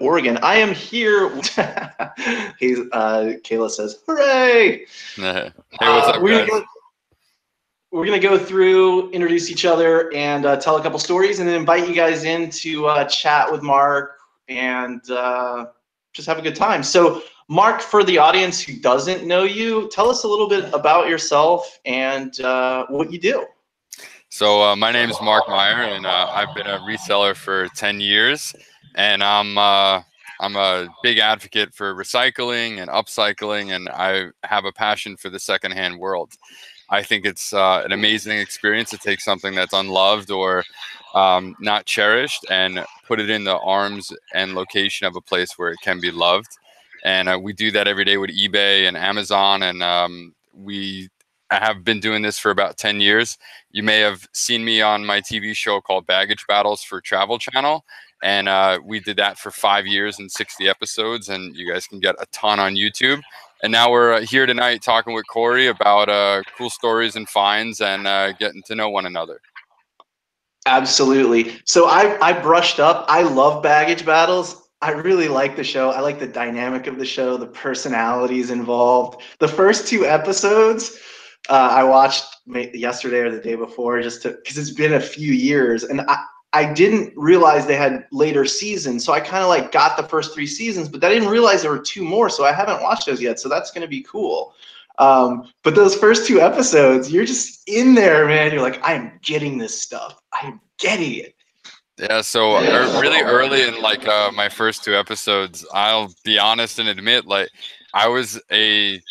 Oregon. I am here. Kayla says, "Hooray!" Hey, what's up, guys? We're gonna go through, introduce each other, and tell a couple stories, and then invite you guys in to chat with Mark and just have a good time. So, Mark, for the audience who doesn't know you, tell us a little bit about yourself and what you do. So my name is Mark Meyer, and I've been a reseller for 10 years, and I'm a big advocate for recycling and upcycling, and I have a passion for the secondhand world. I think it's an amazing experience to take something that's unloved or not cherished and put it in the arms and location of a place where it can be loved. And we do that every day with eBay and Amazon, and I have been doing this for about 10 years. You may have seen me on my TV show called Baggage Battles for Travel Channel. And we did that for 5 years and 60 episodes. And you guys can get a ton on YouTube. And now we're here tonight talking with Corey about cool stories and finds and getting to know one another. Absolutely. So I brushed up. I love Baggage Battles. I really like the show. I like the dynamic of the show, the personalities involved. The first two episodes I watched yesterday or the day before, just because it's been a few years, and I didn't realize they had later seasons. So I kind of like got the first three seasons, but I didn't realize there were two more. So I haven't watched those yet. So that's going to be cool. But those first two episodes, you're just in there, man. You're like, I am getting this stuff. I am getting it. Yeah, so really early in like my first two episodes, I'll be honest and admit, like I was a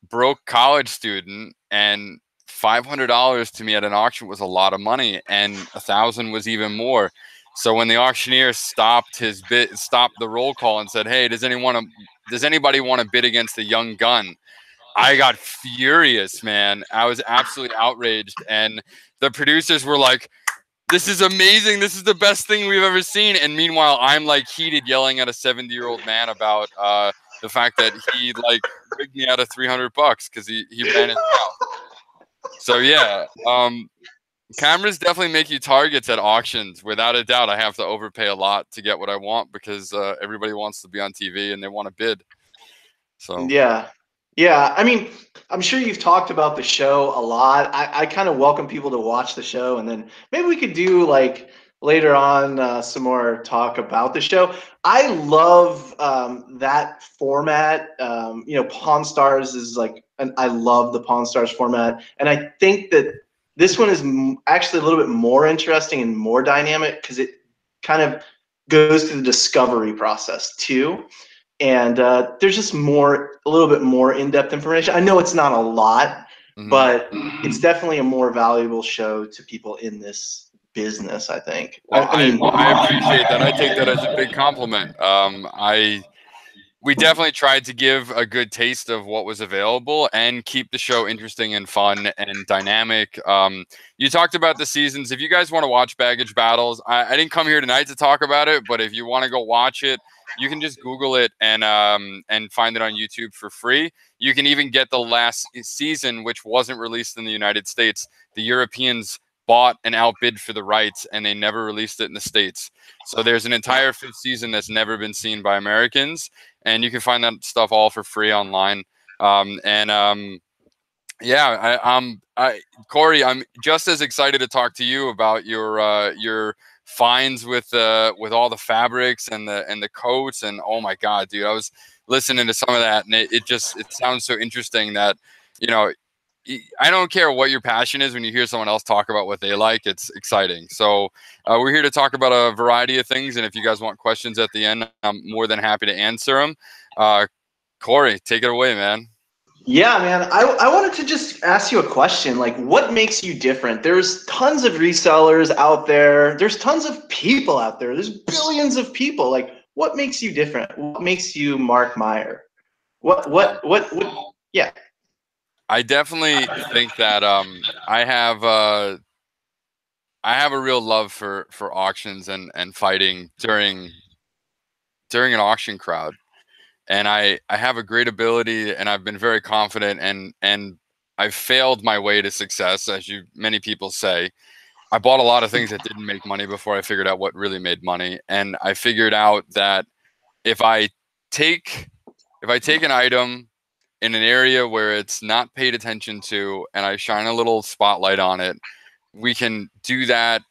broke college student, and $500 to me at an auction was a lot of money, and 1,000 was even more. So when the auctioneer stopped the roll call and said, "Hey, does anybody want to bid against the young gun?" I got furious, man. I was absolutely outraged, and the producers were like, "This is amazing. This is the best thing we've ever seen." And meanwhile, I'm like heated, yelling at a 70-year-old man about the fact that he like rigged me out of $300 because he ran his mouth. So yeah, cameras definitely make you targets at auctions. Without a doubt, I have to overpay a lot to get what I want because everybody wants to be on TV and they want to bid. So yeah. I mean, I'm sure you've talked about the show a lot. I kind of welcome people to watch the show, and then maybe we could do like later on some more talk about the show. I love that format. Pawn Stars is like, and I love the Pawn Stars format, and I think that this one is actually a little bit more interesting and more dynamic because it kind of goes through the discovery process too. And there's just a little bit more in-depth information. I know it's not a lot, but it's definitely a more valuable show to people in this business, I think. Well, I appreciate that. I take that as a big compliment. We definitely tried to give a good taste of what was available and keep the show interesting and fun and dynamic. You talked about the seasons. If you guys want to watch Baggage Battles, I didn't come here tonight to talk about it, but if you want to go watch it, you can just Google it and find it on YouTube for free. You can even get the last season, which wasn't released in the United States. The Europeans bought and outbid for the rights, and they never released it in the States. So there's an entire fifth season that's never been seen by Americans, and you can find that stuff all for free online. Corey, I'm just as excited to talk to you about your finds with all the fabrics and the coats, and oh my god, dude, I was listening to some of that, and it sounds so interesting that, you know, I don't care what your passion is. When you hear someone else talk about what they like, it's exciting. So we're here to talk about a variety of things, and if you guys want questions at the end, I'm more than happy to answer them. Corey, take it away, man. Yeah, man. I wanted to just ask you a question. Like, what makes you different? There's tons of resellers out there. There's tons of people out there. There's billions of people. Like, what makes you different? What makes you Mark Meyer? What? Yeah. I definitely think that I have a real love for auctions and fighting during an auction crowd, and I have a great ability, and I've been very confident, and I've failed my way to success, as many people say. I bought a lot of things that didn't make money before I figured out what really made money, and I figured out that if I take an item in an area where it's not paid attention to and I shine a little spotlight on it, we can do that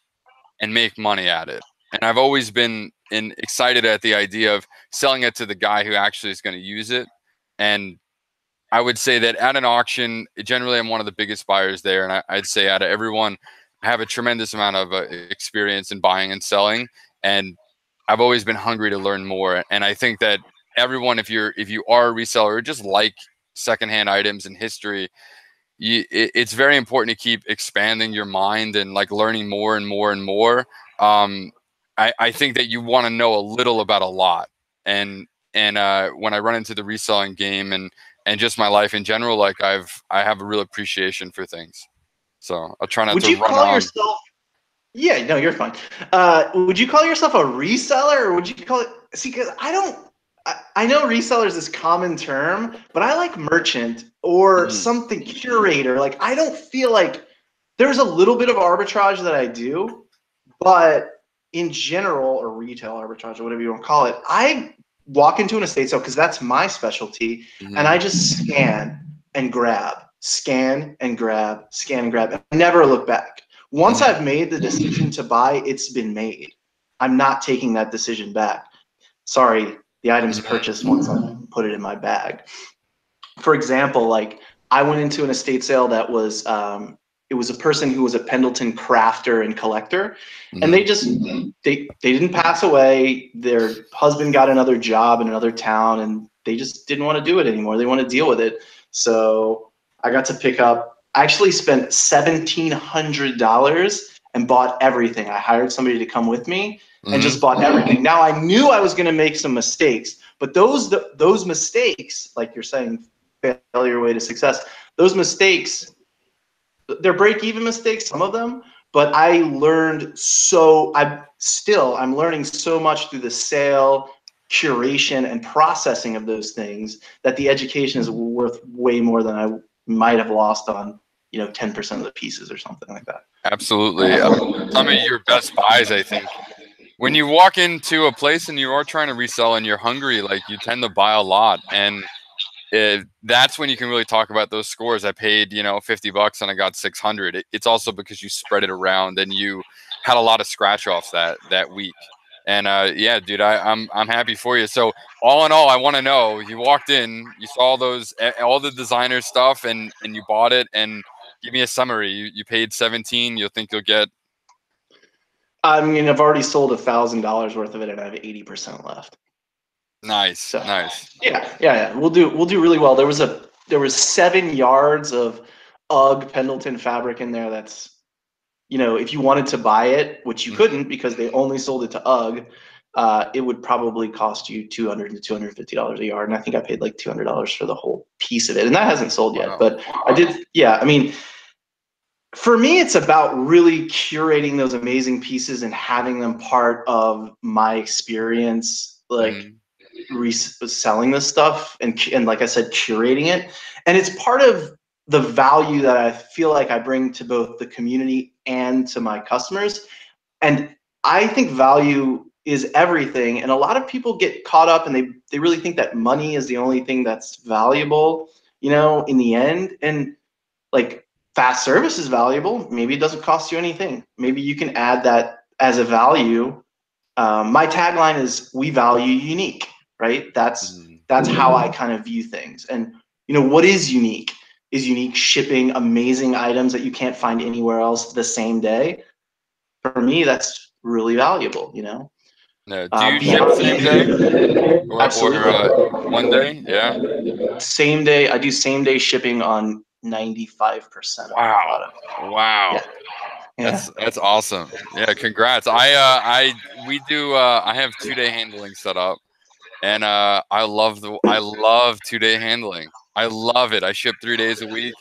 and make money at it. And I've always been excited at the idea of selling it to the guy who actually is going to use it. And I would say that at an auction, generally I'm one of the biggest buyers there. And I'd say out of everyone, I have a tremendous amount of experience in buying and selling. And I've always been hungry to learn more. And I think that everyone, if you are a reseller or just like secondhand items and history, it's very important to keep expanding your mind and like learning more and more and more. I think that you want to know a little about a lot. And when I run into the reselling game and just my life in general, like I have a real appreciation for things. So I'll try not Would to you run call on. yourself? Yeah, no, you're fine. Would you call yourself a reseller, or would you call it? See, because I don't. I know reseller is this common term, but I like merchant or something curator. Like I don't feel like there's a little bit of arbitrage that I do, but in general, or retail arbitrage or whatever you want to call it, I walk into an estate sale because that's my specialty, and I just scan and grab, scan and grab, scan and grab, and I never look back. Once I've made the decision to buy, it's been made. I'm not taking that decision back. Sorry, the item's purchased once I put it in my bag. For example, like I went into an estate sale that was it was a person who was a Pendleton crafter and collector, and they didn't pass away. Their husband got another job in another town, and they just didn't want to do it anymore. They want to deal with it. So I got to pick up. I actually spent $1,700 and bought everything. I hired somebody to come with me and just bought everything. Now I knew I was going to make some mistakes, but those mistakes, like you're saying, failure way to success. Those mistakes, they're break-even mistakes, some of them, but I learned I'm learning so much through the sale, curation, and processing of those things that the education is worth way more than I might have lost on 10% of the pieces or something like that. Absolutely. Some of your best buys, I think, when you walk into a place and you are trying to resell and you're hungry, like you tend to buy a lot. And that's when you can really talk about those scores. I paid, $50 and I got 600. It's also because you spread it around and you had a lot of scratch offs that week. And yeah, dude, I'm happy for you. So all in all, I want to know, you walked in, you saw all the designer stuff and you bought it, and give me a summary. You paid 17, you'll think you'll get. I mean, I've already sold $1,000 worth of it and I have 80% left. Nice. So, nice. Yeah. We'll do really well. There was 7 yards of UGG Pendleton fabric in there. That's, if you wanted to buy it, which you couldn't because they only sold it to UGG, it would probably cost you $200 to $250 a yard. And I think I paid like $200 for the whole piece of it. And that hasn't sold yet, but I did. Yeah. I mean, for me, it's about really curating those amazing pieces and having them part of my experience, like reselling this stuff and like I said, curating it. And it's part of the value that I feel like I bring to both the community and to my customers. And I think value is everything. And a lot of people get caught up and they really think that money is the only thing that's valuable, in the end. And like, fast service is valuable. Maybe it doesn't cost you anything. Maybe you can add that as a value. My tagline is "We value unique," right? That's how I kind of view things. And what is unique? Is unique shipping amazing items that you can't find anywhere else the same day? For me, that's really valuable. No, do you ship same day? Absolutely. Or one day? Yeah. Same day. I do same day shipping on 95% of my product. Wow. Yeah. That's awesome. Yeah, congrats. I have 2-day handling set up, and I love 2-day handling. I love it. I ship 3 days a week,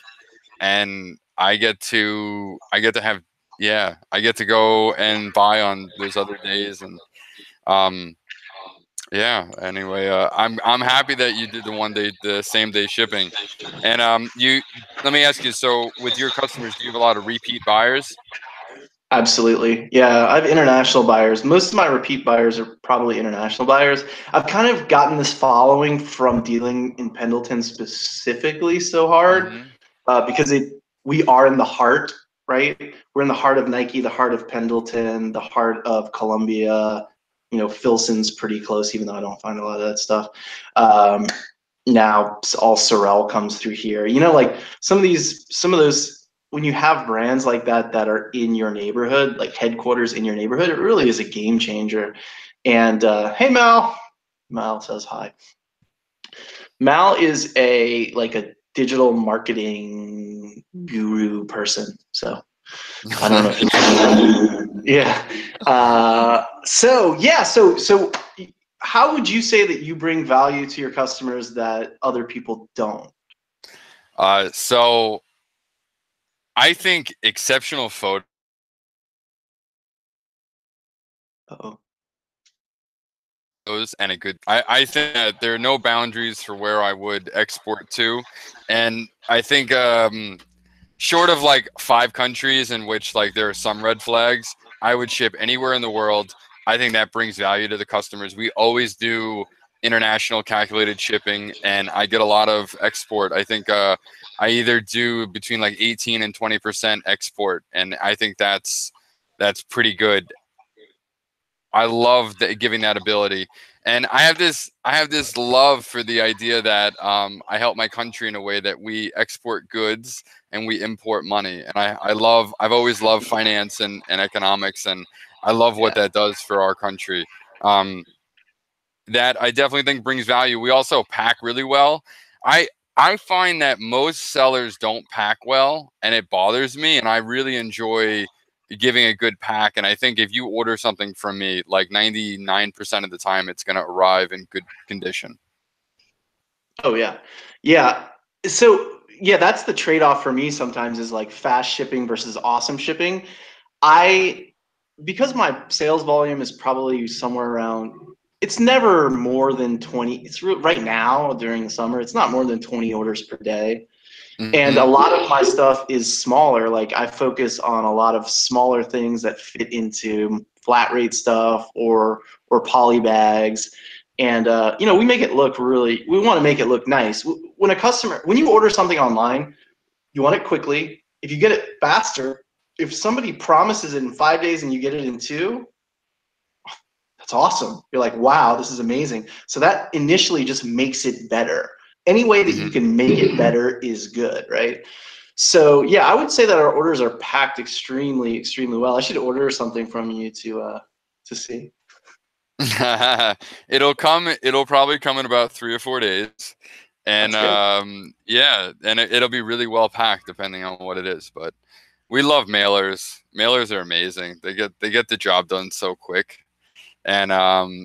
and I get to have I get to go and buy on those other days, and yeah. Anyway, I'm happy that you did the same day shipping, and let me ask you. So, with your customers, do you have a lot of repeat buyers? Absolutely. Yeah, I have international buyers. Most of my repeat buyers are probably international buyers. I've kind of gotten this following from dealing in Pendleton specifically so hard Hmm. because we are in the heart, right? We're in the heart of Nike, the heart of Pendleton, the heart of Columbia. You know, Filson's pretty close, even though I don't find a lot of that stuff. Um, Now all Sorel comes through here. You know, like some of those, when you have brands like that that are in your neighborhood, like headquarters in your neighborhood, it really is a game changer. And hey, Mal says hi. Mal is a digital marketing guru person. So I don't know if you, yeah. So how would you say that you bring value to your customers that other people don't? So I think exceptional photos Uh-oh. and a good. I think that there are no boundaries for where I would export to, and I think short of like 5 countries in which like there are some red flags, I would ship anywhere in the world. I think that brings value to the customers. We always do international calculated shipping, and I get a lot of export. I think I either do between like 18 and 20% export, and I think that's pretty good. I love giving that ability, and I have this love for the idea that I help my country in a way that we export goods and we import money, and I've always loved finance and economics, and I love what Yeah. that does for our country. Um, that I definitely think brings value. We also pack really well. I I find that most sellers don't pack well, and it bothers me. And I really enjoy giving a good pack. And I think if you order something from me, like 99% of the time, it's going to arrive in good condition. Oh yeah. Yeah. So yeah, that's the trade-off for me sometimes is like fast shipping versus awesome shipping. I because my sales volume is probably somewhere around, it's never more than 20. Right now during the summer, it's not more than 20 orders per day. And a Hmm. lot of my stuff is smaller. Like I focus on a lot of smaller things that fit into flat rate stuff or poly bags. And you know, we make it look really. We want to make it look nice. When you order something online, you want it quickly. If you get it faster, if somebody promises it in 5 days and you get it in two, that's awesome. You're like, wow, this is amazing. So that initially just makes it better. Any way that you Hmm. can make it better is good, right? So yeah, I would say that our orders are packed extremely, extremely well. I should order something from you to see. It'll probably come in about 3 or 4 days. And That's great. yeah, and it'll be really well packed depending on what it is. But we love mailers. Mailers are amazing. They get the job done so quick. And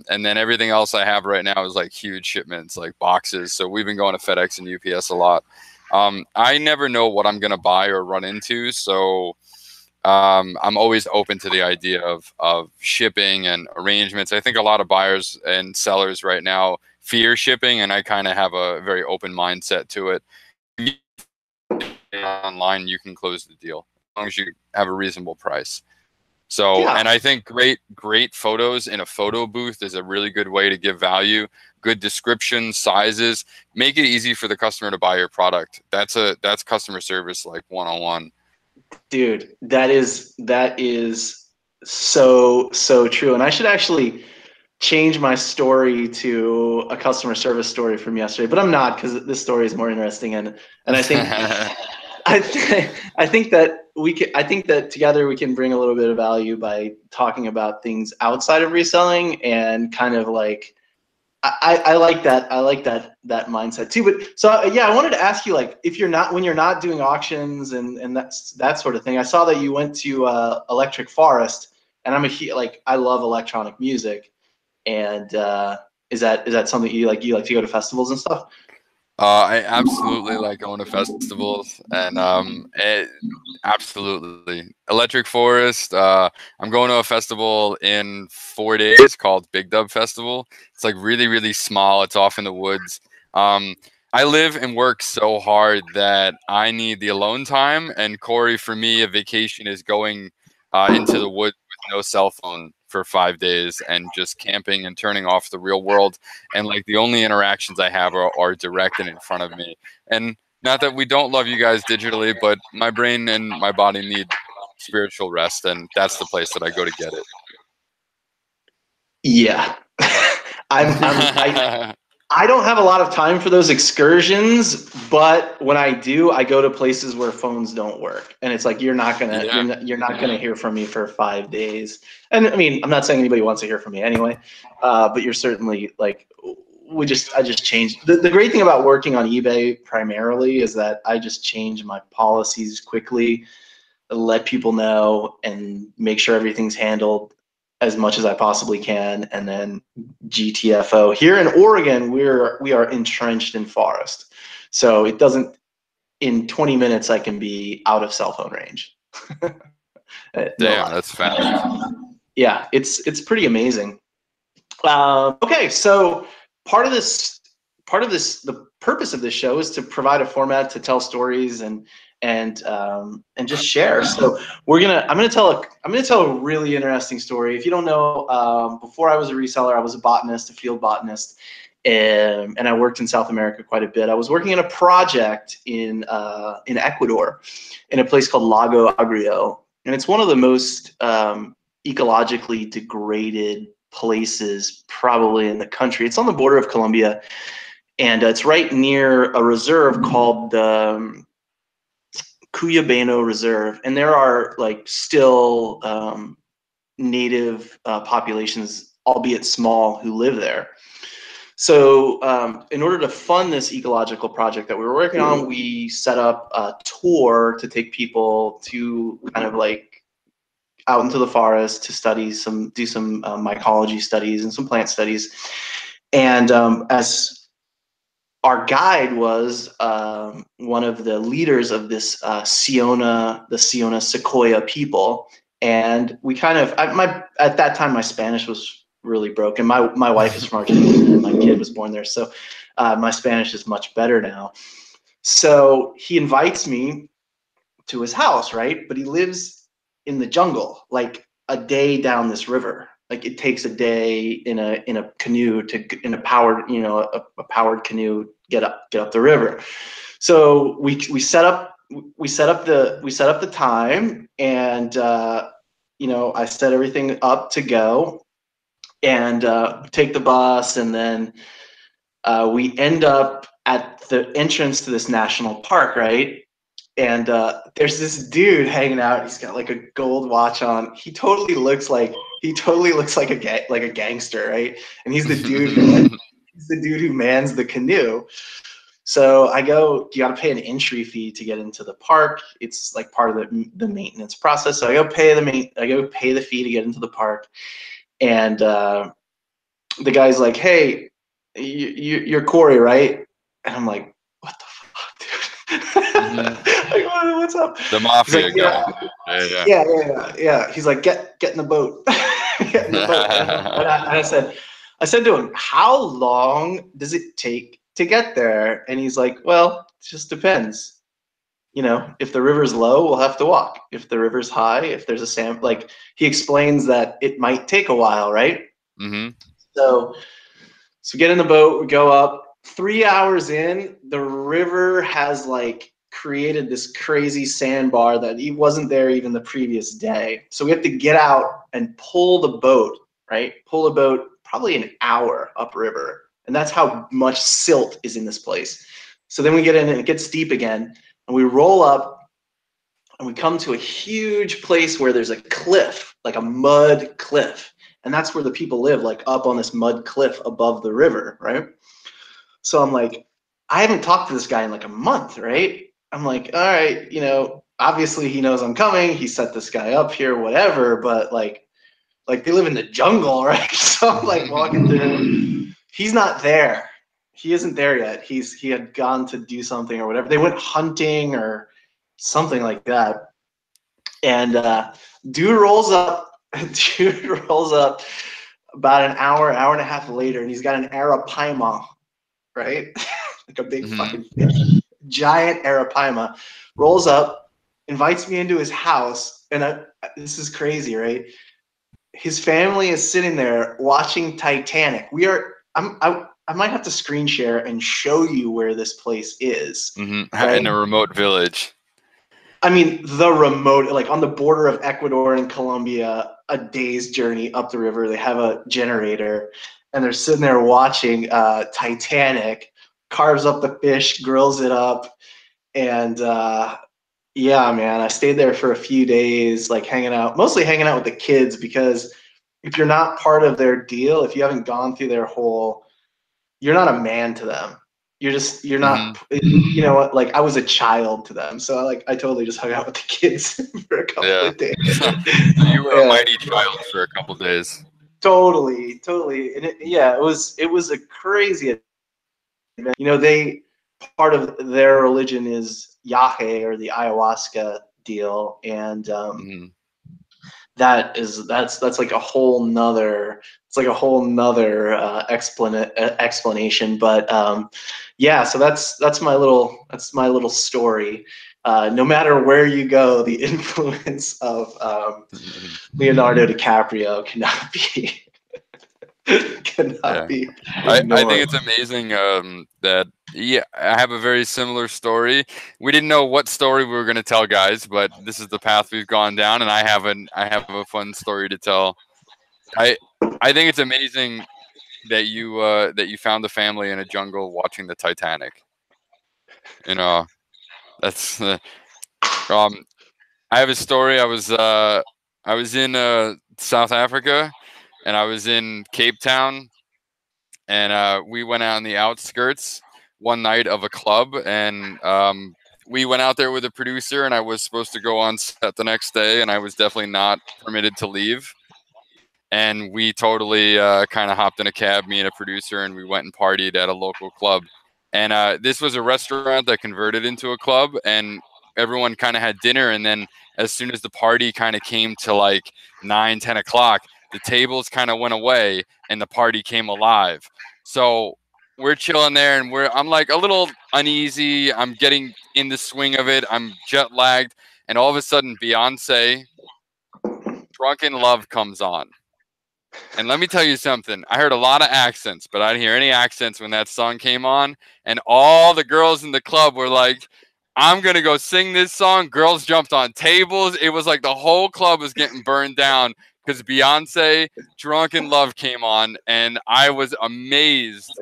then everything else I have right now is like huge shipments, like boxes. So we've been going to FedEx and UPS a lot. I never know what I'm gonna buy or run into, so I'm always open to the idea of shipping and arrangements. I think a lot of buyers and sellers right now fear shipping, and I kind of have a very open mindset to it. Online, you can close the deal as long as you have a reasonable price. So, Yeah. and I think great photos in a photo booth is a really good way to give value. Good description, sizes, make it easy for the customer to buy your product. That's customer service like one on one. Dude, that is so true. And I should actually change my story to a customer service story from yesterday, but I'm not because this story is more interesting. And I think that I think that together we can bring a little bit of value by talking about things outside of reselling and kind of like I like that. I like that mindset too. But so yeah, I wanted to ask you like if you're not when you're not doing auctions and that's that sort of thing. I saw that you went to Electric Forest, and like I love electronic music. And is that something you like to go to festivals and stuff? I absolutely like going to festivals, and absolutely Electric Forest. I'm going to a festival in 4 days called Big Dub Festival. It's like really really small. It's off in the woods. Um, I live and work so hard that I need the alone time. And Corey, for me, a vacation is going into the woods with no cell phone for 5 days and just camping and turning off the real world. And like the only interactions I have are direct and in front of me. And not that we don't love you guys digitally, but my brain and my body need spiritual rest, and that's the place that I go to get it. Yeah. I don't have a lot of time for those excursions, but when I do, I go to places where phones don't work, and it's like you're not gonna hear from me for 5 days. And I mean, I'm not saying anybody wants to hear from me anyway, but you're certainly like I just changed. The great thing about working on eBay primarily is that I just change my policies quickly, let people know, and make sure everything's handled as much as I possibly can. And then GTFO. Here in Oregon, we are entrenched in forest. So it doesn't, in 20 minutes, I can be out of cell phone range. Damn, that's fast. Yeah, it's pretty amazing. Okay, so part of this, the purpose of this show is to provide a format to tell stories and just share. So I'm gonna tell a really interesting story. If you don't know, before I was a reseller, I was a botanist, a field botanist, and I worked in South America quite a bit. I was working in a project in Ecuador, in a place called Lago Agrio, and it's one of the most ecologically degraded places probably in the country. It's on the border of Colombia, and it's right near a reserve called the Cuyabeno Reserve, and there are like still native populations, albeit small, who live there. So in order to fund this ecological project that we were working on, we set up a tour to take people to kind of like out into the forest to do some mycology studies and some plant studies. And as our guide was one of the leaders of this the Siona Sequoia people, and we kind of at that time my Spanish was really broken. My wife is from Argentina and my kid was born there, so my Spanish is much better now. So he invites me to his house, right? But he lives in the jungle, like a day down this river. Like it takes a day in a canoe in a powered powered canoe get up the river. So we set up the time, and I set everything up to go, and take the bus, and then we end up at the entrance to this national park, right? And there's this dude hanging out. He's got like a gold watch on. He totally looks like a gangster, right? And he's the dude who mans the canoe. So I go, you got to pay an entry fee to get into the park. It's like part of the maintenance process. So I go pay the fee to get into the park, and the guy's like, "Hey, you're Corey, right?" And I'm like, "What the fuck, dude?" Like, what's up? The mafia like, guy. Yeah. He's like, get in the boat. Get in the boat. And I said to him, "How long does it take to get there?" And he's like, "Well, it just depends. If the river's low, we'll have to walk. If the river's high, if there's a sand," like he explains that it might take a while, right? Mm-hmm. So we get in the boat, we go up. 3 hours in, the river has like created this crazy sandbar that he wasn't there even the previous day. So we have to get out and pull the boat, right? Pull the boat probably an hour upriver. And that's how much silt is in this place. So then we get in and it gets steep again, and we roll up and we come to a huge place where there's a cliff, like a mud cliff. And that's where the people live, like up on this mud cliff above the river, right? So I'm like, I haven't talked to this guy in like a month, right? I'm like, all right, obviously he knows I'm coming. He set this guy up here, whatever. But like they live in the jungle, right? So I'm like walking through. He's not there. He isn't there yet. He had gone to do something or whatever. They went hunting or something like that. And dude rolls up about an hour and a half later, and he's got an arapaima, right? Like a big fucking fish. Giant arapaima rolls up, invites me into his house, and this is crazy, right? His family is sitting there watching Titanic. I might have to screen share and show you where this place is. Mm-hmm. Right? In a remote village. I mean, the remote, like on the border of Ecuador and Colombia, a day's journey up the river. They have a generator, and they're sitting there watching Titanic. Carves up the fish, grills it up, and yeah, man, I stayed there for a few days, like hanging out, mostly hanging out with the kids, because if you're not part of their deal, if you haven't gone through their whole, you're not a man to them. You're Mm-hmm. not, you know what, like I was a child to them. So I totally just hung out with the kids for a couple Yeah. of days. So you were a Yeah, mighty child for a couple days. totally. And it was a crazy, you know, part of their religion is Yahe, or the ayahuasca deal. And Mm-hmm. that's like a whole nother, it's like a whole nother explanation. But yeah, so that's my little story. No matter where you go, the influence of Leonardo DiCaprio cannot Yeah. be I think ignored. it's amazing that yeah, I have a very similar story. We didn't know what story we were going to tell, guys, but this is the path we've gone down, and I have a fun story to tell. I I think it's amazing that you found a family in a jungle watching the Titanic. You know, that's um. I have a story. I was in South Africa, and I was in Cape Town, and we went out on the outskirts one night of a club, and we went out there with a producer, and I was supposed to go on set the next day, and I was definitely not permitted to leave. And we totally kind of hopped in a cab, me and a producer, and we went and partied at a local club. And this was a restaurant that converted into a club, and everyone kind of had dinner. And then as soon as the party kind of came to like 9, 10 o'clock, the tables kind of went away and the party came alive. So we're chilling there, and I'm like a little uneasy. I'm getting in the swing of it. I'm jet lagged, and all of a sudden, Beyonce, "Drunken Love" comes on. And let me tell you something. I heard a lot of accents, but I didn't hear any accents when that song came on. And all the girls in the club were like, "I'm going to go sing this song." Girls jumped on tables. It was like the whole club was getting burned down because Beyonce, "Drunken Love" came on. And I was amazed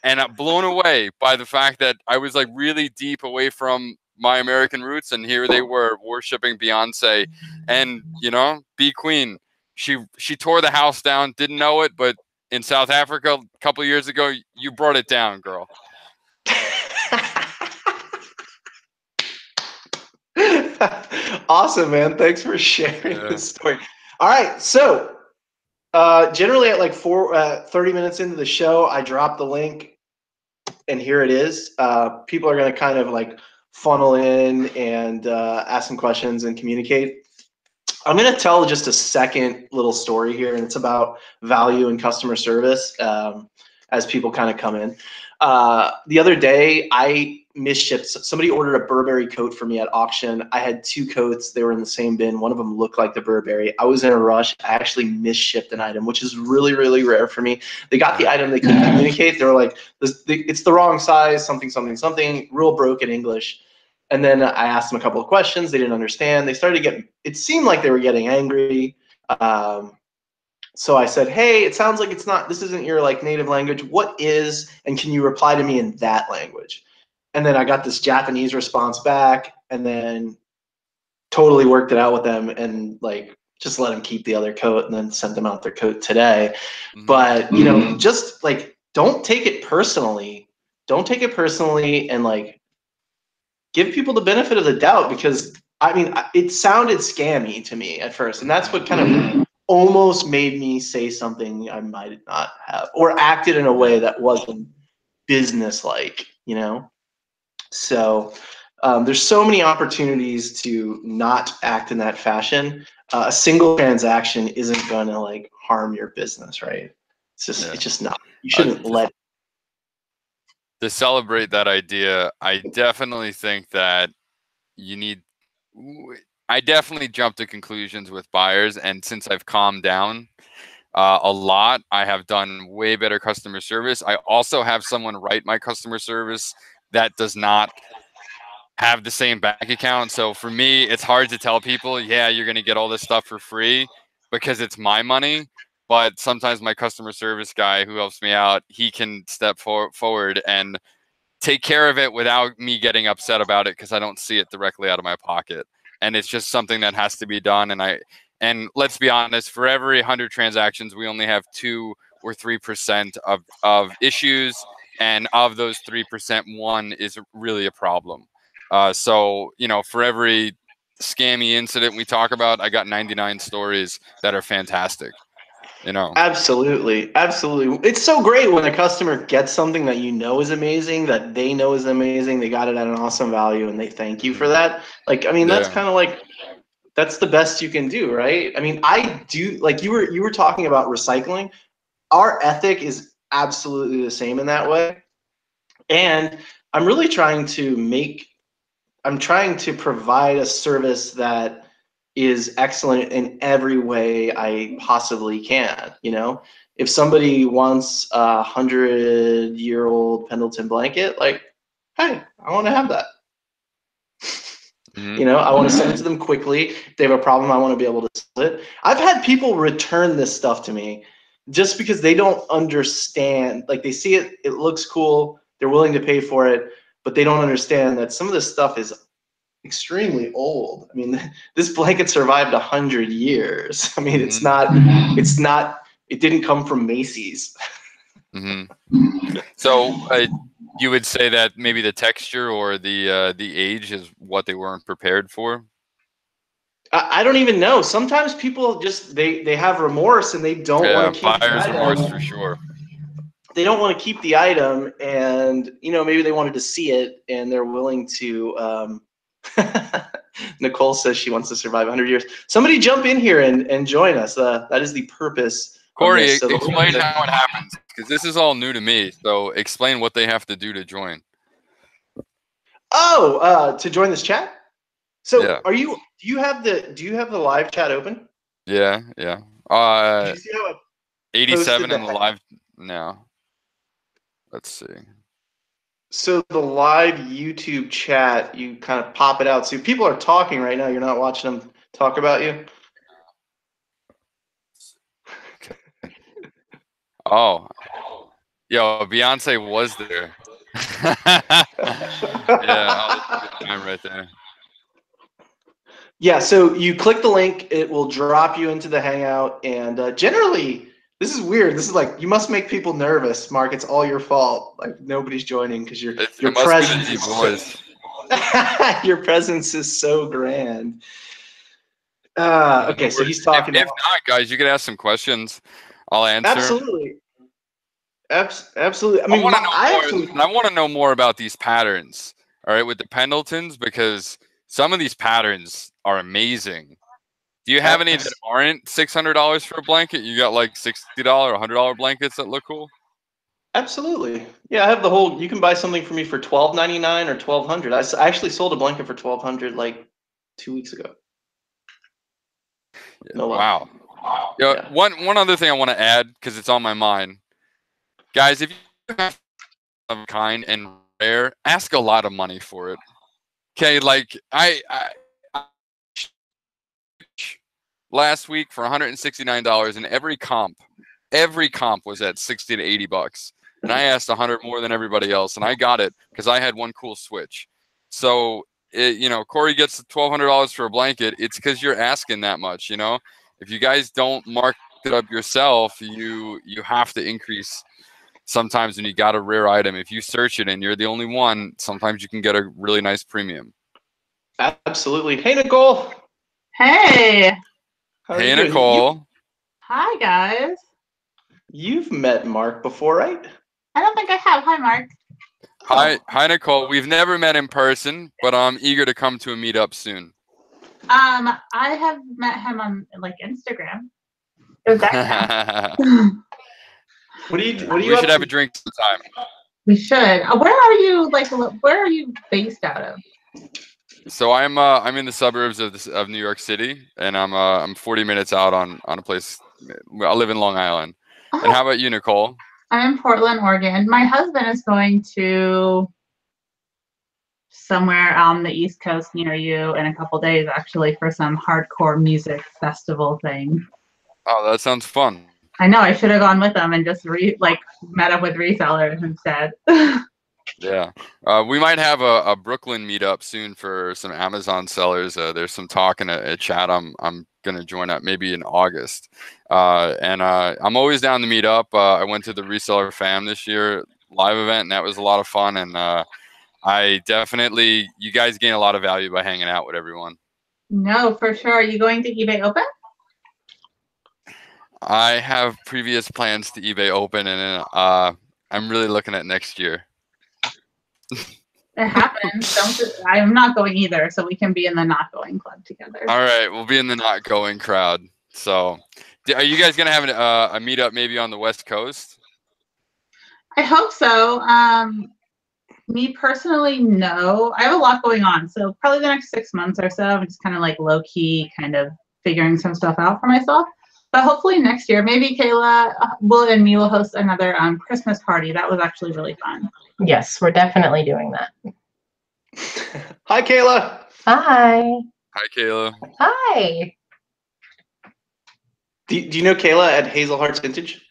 and blown away by the fact that I was like really deep away from my American roots. And here they were worshiping Beyonce and, you know, Be Queen. She tore the house down, didn't know it, but in South Africa a couple of years ago, you brought it down, girl. Awesome, man. Thanks for sharing Yeah. this story. All right, so generally at like 30 minutes into the show, I drop the link, and here it is. People are going to kind of like funnel in and ask some questions and communicate. I'm going to tell just a second little story here, and it's about value and customer service as people kind of come in. The other day, I misshipped. Somebody ordered a Burberry coat for me at auction. I had two coats. They were in the same bin. One of them looked like the Burberry. I was in a rush. I actually misshipped an item, which is really, really rare for me. They got the item. They couldn't communicate. They were like, it's the wrong size, something, something, something, real broken English. And then I asked them a couple of questions. They didn't understand. They started to get, it seemed like they were getting angry. So I said, hey, it sounds like this isn't your like native language. What is, and can you reply to me in that language? And then I got this Japanese response back, and then totally worked it out with them, and like just let them keep the other coat, and then sent them out their coat today. Mm-hmm. But, you know, just like, don't take it personally. Don't take it personally, and like, give people the benefit of the doubt, because I mean, it sounded scammy to me at first, and that's what kind of almost made me say something I might not have, or acted in a way that wasn't business-like, you know? So there's so many opportunities to not act in that fashion. A single transaction isn't going to like harm your business, right? It's just not. You shouldn't let. To celebrate that idea, I definitely think that you need I definitely jump to conclusions with buyers, and since I've calmed down a lot, I have done way better customer service. I also have someone write my customer service that does not have the same bank account. So for me, it's hard to tell people, yeah, you're going to get all this stuff for free because it's my money. But sometimes my customer service guy who helps me out, he can step forward and take care of it without me getting upset about it because I don't see it directly out of my pocket. And it's just something that has to be done. And let's be honest, for every 100 transactions, we only have 2 or 3% of issues. And of those 3%, 1 is really a problem. So, you know, for every scammy incident we talk about, I got 99 stories that are fantastic. You know, absolutely, absolutely. It's so great when a customer gets something that you know is amazing, that they know is amazing. They got it at an awesome value, and they thank you for that. Like, I mean, that's Yeah. kind of like that's the best you can do, right? I mean, I do like you were talking about recycling. Our ethic is absolutely the same in that way, and I'm really trying to provide a service that is excellent in every way I possibly can. You know, if somebody wants a 100-year-old Pendleton blanket, like, hey, I want to have that. Mm-hmm. You know, I want to send it to them quickly. If they have a problem, I want to be able to solve it. I've had people return this stuff to me just because they don't understand. Like, they see it, it looks cool, they're willing to pay for it, but they don't understand that some of this stuff is extremely old. I mean, this blanket survived 100 years. I mean, Mm-hmm. it didn't come from Macy's. Mm-hmm. So you would say that maybe the texture or the age is what they weren't prepared for? I don't even know. Sometimes people just they have remorse and they don't Yeah, want to keep the buyer's remorse for item. sure. They don't want to keep the item, and you know, maybe they wanted to see it and they're willing to Nicole says she wants to survive 100 years. Somebody jump in here and join us. That is the purpose of Corey, this. So explain how it happens, because this is all new to me. So explain what they have to do to join. to join this chat. So Yeah. do you have the live chat open? Yeah, yeah. Did you see how 87 posted in the live now. Let's see. So the live YouTube chat, you kind of pop it out. So people are talking right now. You're not watching them talk about you. Okay. Oh, yo, Beyonce was there. Yeah, I'm right there. Yeah, so you click the link, it will drop you into the Hangout, and generally, this is weird. This is like you must make people nervous, Mark. It's all your fault. Like nobody's joining because your It must presence be the deep is voice. your presence is so grand. Yeah, Okay, no so worries. he's talking. If not, guys, you could ask some questions. I'll answer. Absolutely, absolutely. I I mean, want to know I more. actually. I want to know more about these patterns. All right, with the Pendletons, because some of these patterns are amazing. Do you have any that aren't $600 for a blanket? You got like $60, $100 blankets that look cool? Absolutely. Yeah, I have the whole. You can buy something for me for $12.99 or $1,200. I actually sold a blanket for $1,200 like 2 weeks ago. Yeah, No wow. Yeah. One other thing I want to add, because it's on my mind, guys. If you have of kind and rare, ask a lot of money for it. Okay, like I last week for $169, and every comp was at 60 to 80 bucks. And I asked 100 more than everybody else, and I got it because I had one cool switch. So, Corey gets $1,200 for a blanket. It's because you're asking that much, you know? If you guys don't mark it up yourself, you have to increase sometimes when you got a rare item. If you search it and you're the only one, sometimes you can get a really nice premium. Absolutely. Hey, Nicole. Hey. Hey, Nicole. Hi, guys. You've met Mark before, right? I don't think I have. Hi, Mark. Hi, Nicole. We've never met in person, but I'm eager to come to a meetup soon. I have met him on like Instagram. It was that What do you we should have a drink sometime. We should. Where are you based out of? So I'm in the suburbs of New York City, and I'm 40 minutes out on a place. I live in Long Island. And Oh, how about you, Nicole? I'm in Portland, Oregon. My husband is going to somewhere on the East Coast near you in a couple days, actually, for some hardcore music festival thing. Oh, that sounds fun. I know I should have gone with them and just met up with resellers instead. Yeah, we might have a Brooklyn meetup soon for some Amazon sellers. There's some talk in a chat. I'm gonna join up maybe in August, and I'm always down to meet up. I went to the Reseller Fam this year live event, and that was a lot of fun. And you guys gain a lot of value by hanging out with everyone. No, for sure. Are you going to eBay Open? I have previous plans to eBay Open, and I'm really looking at next year. It happens. I'm not going either, so we can be in the not going club together. All right, we'll be in the not going crowd. So, are you guys gonna have a meetup maybe on the West Coast? I hope so. Me personally, no. I have a lot going on, so probably the next 6 months or so, I'm just kind of like low key, kind of figuring some stuff out for myself. But hopefully next year, maybe Kayla and me will host another Christmas party. That was actually really fun. Yes, we're definitely doing that. Hi, Kayla. Hi. Hi, Kayla. Hi. Do you know Kayla at Hazel Hearts Vintage?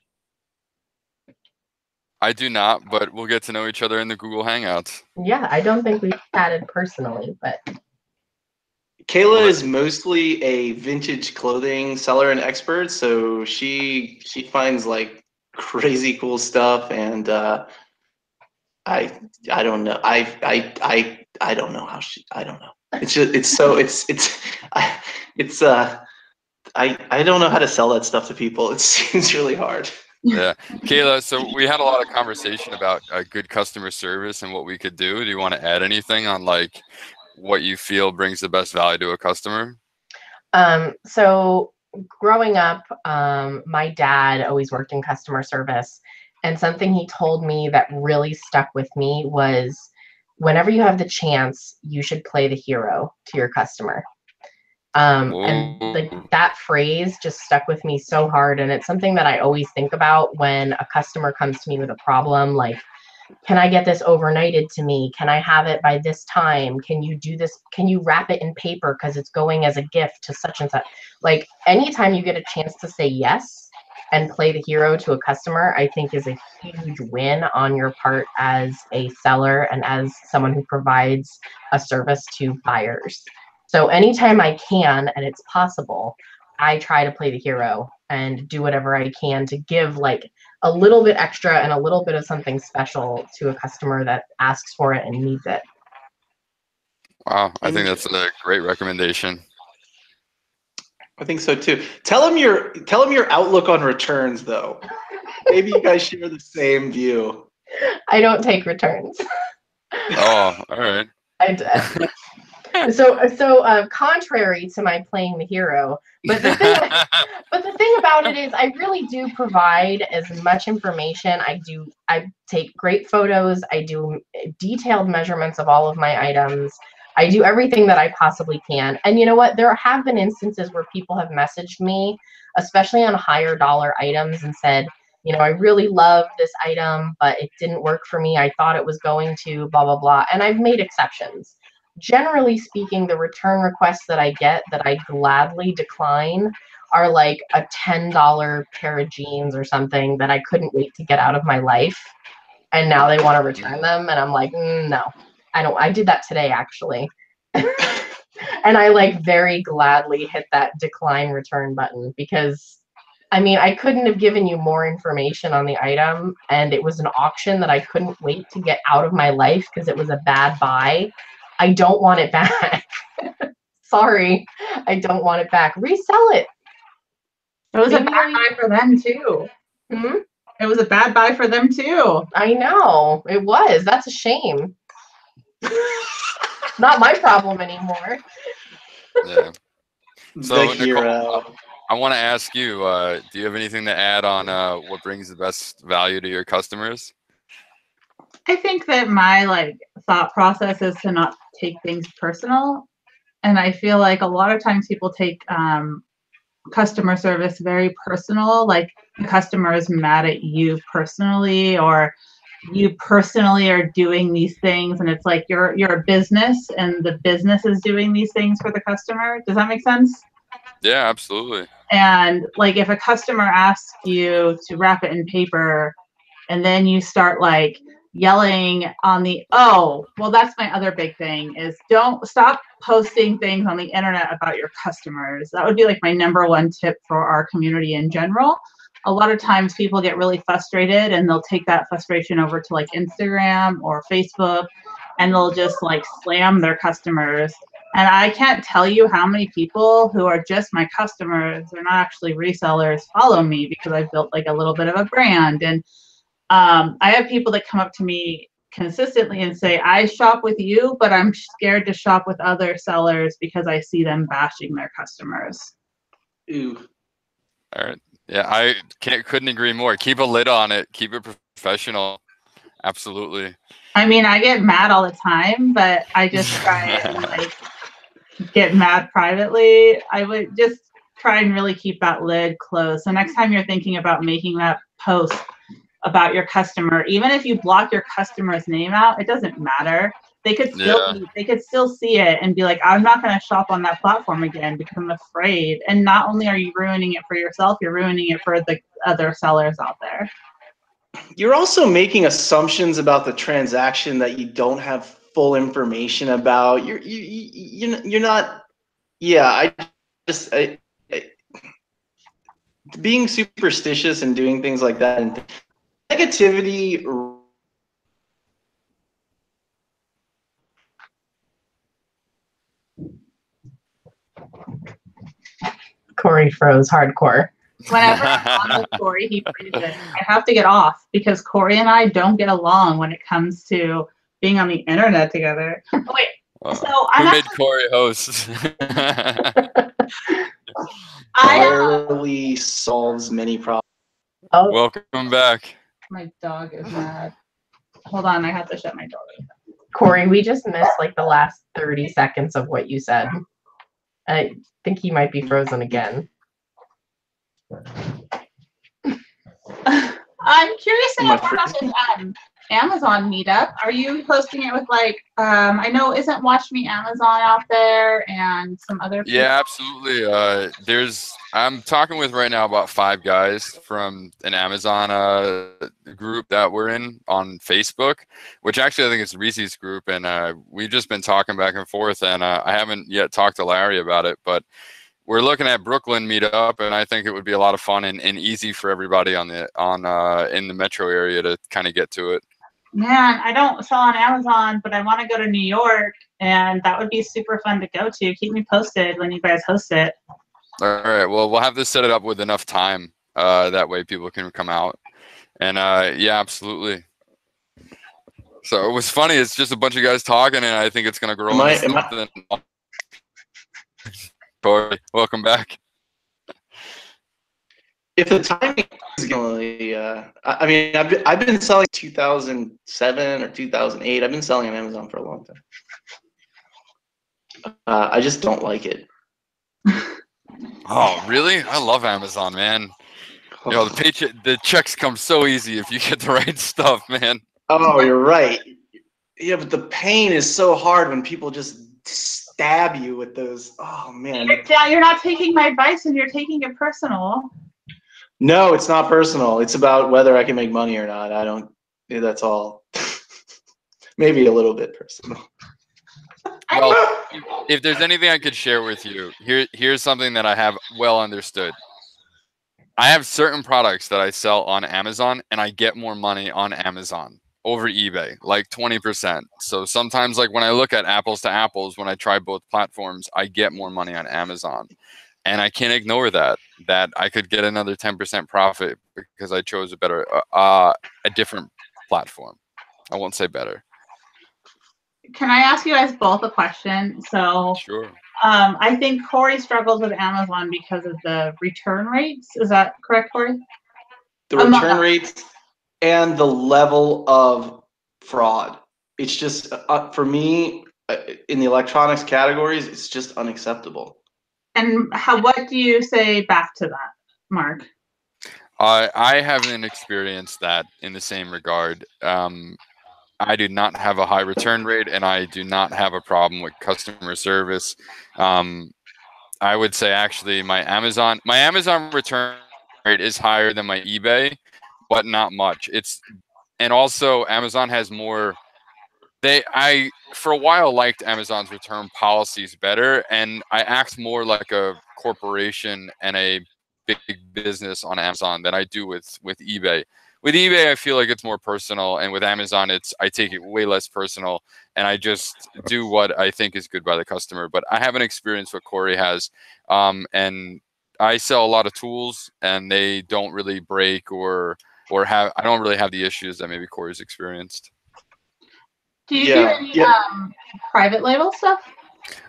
I do not, but we'll get to know each other in the Google Hangouts. Yeah, I don't think we've chatted personally, but Kayla is mostly a vintage clothing seller and expert, so she finds like crazy cool stuff, and I don't know. I don't know how I don't know. It's just I don't know how to sell that stuff to people. It seems really hard. Yeah, Kayla. So we had a lot of conversation about good customer service and what we could do. Do you want to add anything on like what you feel brings the best value to a customer? So growing up, my dad always worked in customer service, and something he told me that really stuck with me was whenever you have the chance, you should play the hero to your customer. And like that phrase just stuck with me so hard, and it's something that I always think about when a customer comes to me with a problem, like, can I get this overnighted to me? Can I have it by this time? Can you do this? Can you wrap it in paper because it's going as a gift to such and such? Like anytime you get a chance to say yes and play the hero to a customer, I think is a huge win on your part as a seller and as someone who provides a service to buyers. So anytime I can and it's possible, I try to play the hero and do whatever I can to give like a little bit extra and a little bit of something special to a customer that asks for it and needs it. Wow, I think that's a great recommendation. I think so too. Tell them your outlook on returns, though. Maybe you guys share the same view. I don't take returns. Oh, all right. So contrary to my playing the hero, but the thing about it is I really do provide as much information. I take great photos. I do detailed measurements of all of my items. I do everything that I possibly can. And you know what? There have been instances where people have messaged me, especially on higher dollar items, and said, you know, I really love this item, but it didn't work for me. I thought it was going to, blah, blah, blah. And I've made exceptions. Generally speaking, the return requests that I get that I gladly decline are like a $10 pair of jeans or something that I couldn't wait to get out of my life. And now they want to return them. And I'm like, no, I don't. I did that today, actually. And I like very gladly hit that decline return button because I mean, I couldn't have given you more information on the item, and it was an auction that I couldn't wait to get out of my life because it was a bad buy. I don't want it back. Sorry, I don't want it back. Resell it. It was a bad buy for them too. It was a bad buy for them too. I know, it was. That's a shame. Not my problem anymore. Yeah. So, The hero. Nicole, I want to ask you, do you have anything to add on what brings the best value to your customers? I think that my like thought process is to not take things personal. And I feel like a lot of times people take customer service very personal, like the customer is mad at you personally, or you personally are doing these things, and it's like you're a business and the business is doing these things for the customer. Does that make sense? Yeah, absolutely. And like if a customer asks you to wrap it in paper and then you start like yelling on the, oh, well, that's my other big thing is don't stop posting things on the internet about your customers. That would be like my number one tip for our community in general. A lot of times people get really frustrated and they'll take that frustration over to like Instagram or Facebook and they'll just like slam their customers. And I can't tell you how many people who are just my customers, they're not actually resellers, follow me because I've built like a little bit of a brand. And I have people that come up to me consistently and say, I shop with you, but I'm scared to shop with other sellers because I see them bashing their customers. Ooh. All right. Yeah, I couldn't agree more. Keep a lid on it. Keep it professional. Absolutely. I mean, I get mad all the time, but I just try and like get mad privately. I would just try and really keep that lid closed. So next time you're thinking about making that post about your customer, even if you block your customer's name out, it doesn't matter. They could still see it and be like, I'm not going to shop on that platform again because I'm afraid. And not only are you ruining it for yourself, you're ruining it for the other sellers out there. You're also making assumptions about the transaction that you don't have full information about. You're not. Yeah, being superstitious and doing things like that and negativity. Corey froze hardcore. Whenever I'm on with Corey, he freezes. I have to get off because Corey and I don't get along when it comes to being on the internet together. Oh, wait. So Who made Corey host? Rarely solves many problems. Oh, Welcome back. My dog is mad. Hold on, I have to shut my door. Corey, we just missed like the last 30 seconds of what you said. I think he might be frozen again. I'm curious to know more about this Amazon meetup. Are you hosting it with like I know isn't Watch Me Amazon out there and some other people? Yeah, absolutely. I'm talking with right now about 5 guys from an Amazon group that we're in on Facebook, which actually I think it's Reese's group, and we've just been talking back and forth, and I haven't yet talked to Larry about it, but we're looking at Brooklyn meetup, and I think it would be a lot of fun and easy for everybody in the metro area to kind of get to it. Man, I don't sell on Amazon, but I want to go to New York, and that would be super fun to go to. Keep me posted when you guys host it. All right. Well, we'll have to set it up with enough time. That way people can come out. And yeah, absolutely. So it was funny. It's just a bunch of guys talking, and I think it's going to grow into something. Corey, welcome back. If the timing is going to, I mean, I've been selling 2007 or 2008. I've been selling on Amazon for a long time. I just don't like it. Oh, really? I love Amazon, man. You know, the checks come so easy if you get the right stuff, man. Oh, you're right. Yeah, but the pain is so hard when people just stab you with those. Oh, man. You're not taking my advice, and you're taking it personal. No, it's not personal. It's about whether I can make money or not. I don't. That's all. Maybe a little bit personal. Well, if there's anything I could share with you, here's something that I have well understood. I have certain products that I sell on Amazon, and I get more money on Amazon over eBay, like 20%. So sometimes, like when I look at apples to apples, when I try both platforms, I get more money on Amazon. And I can't ignore that I could get another 10% profit because I chose a different platform. I won't say better. Can I ask you guys both a question? So Sure. I think Corey struggles with Amazon because of the return rates. Is that correct, Corey? The return rates and the level of fraud it's just for me in the electronics categories, it's just unacceptable. And what do you say back to that, Mark? I haven't experienced that in the same regard. I do not have a high return rate, and I do not have a problem with customer service. I would say actually my Amazon return rate is higher than my eBay, but not much. And also Amazon has more. I for a while liked Amazon's return policies better, and I act more like a corporation and a big business on Amazon than I do with eBay. With eBay, I feel like it's more personal, and with Amazon, I take it way less personal, and I just do what I think is good by the customer. But I haven't experienced what Corey has, and I sell a lot of tools, and they don't really break or have. I don't really have the issues that maybe Corey's experienced. Do you do any private label stuff?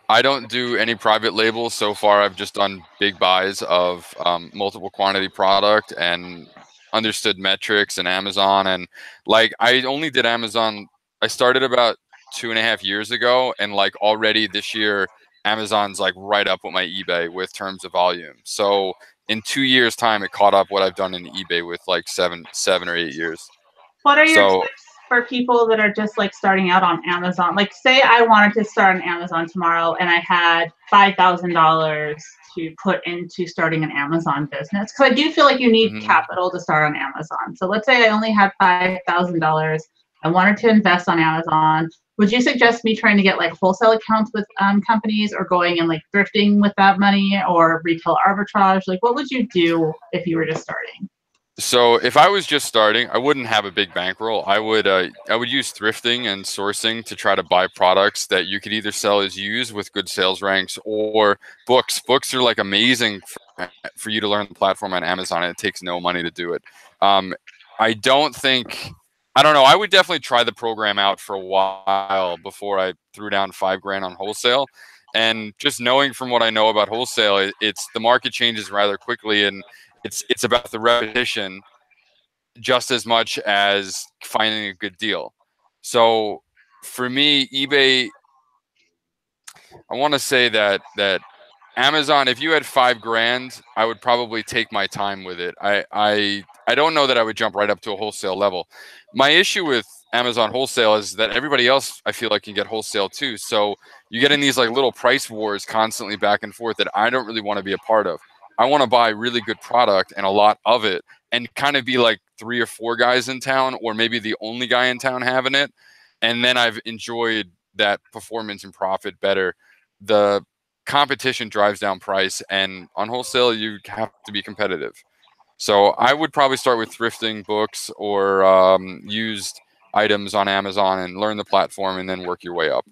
I don't do any private labels so far. I've just done big buys of multiple quantity product and understood metrics and Amazon. And like, I only did Amazon. I started about 2.5 years ago, and like already this year, Amazon's like right up with my eBay with terms of volume. So in 2 years' time, it caught up what I've done in eBay with like seven or 8 years. What are your tips for people that are just like starting out on Amazon? Like, say I wanted to start on Amazon tomorrow and I had $5,000 to put into starting an Amazon business, because I do feel like you need capital to start on Amazon. So let's say I only had $5,000. I wanted to invest on Amazon. Would you suggest me trying to get like wholesale accounts with companies, or going and like thrifting with that money, or retail arbitrage? Like, what would you do if you were just starting? So if I was just starting, I wouldn't have a big bankroll. I would use thrifting and sourcing to try to buy products that you could either sell as used with good sales ranks, or books. Books are like amazing for you to learn the platform on Amazon, and it takes no money to do it. I don't know. I would definitely try the program out for a while before I threw down $5,000 on wholesale. And just knowing from what I know about wholesale, it's the market changes rather quickly, and it's about the repetition just as much as finding a good deal. So for me, eBay, I want to say that Amazon, if you had $5,000, I would probably take my time with it. I don't know that I would jump right up to a wholesale level. My issue with Amazon wholesale is that everybody else, I feel like, can get wholesale too. So you get in these like little price wars constantly back and forth that I don't really want to be a part of. I want to buy really good product and a lot of it, and kind of be like 3 or 4 guys in town, or maybe the only guy in town having it. And then I've enjoyed that performance and profit better. The competition drives down price, and on wholesale, you have to be competitive. So I would probably start with thrifting, books, or used items on Amazon, and learn the platform, and then work your way up.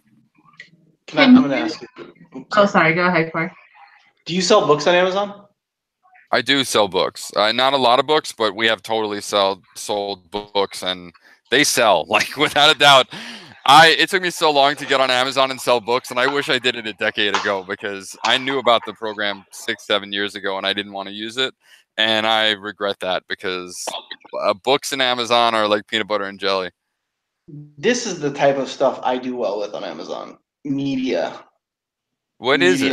I'm going to ask you. Oh, sorry. Go ahead, Corey. Do you sell books on Amazon? I do sell books. Not a lot of books, but we have totally sold books, and they sell, like, without a doubt. It took me so long to get on Amazon and sell books, and I wish I did it a decade ago, because I knew about the program 6-7 years ago and I didn't want to use it. And I regret that, because books and Amazon are like peanut butter and jelly. This is the type of stuff I do well with on Amazon. Media. What is it?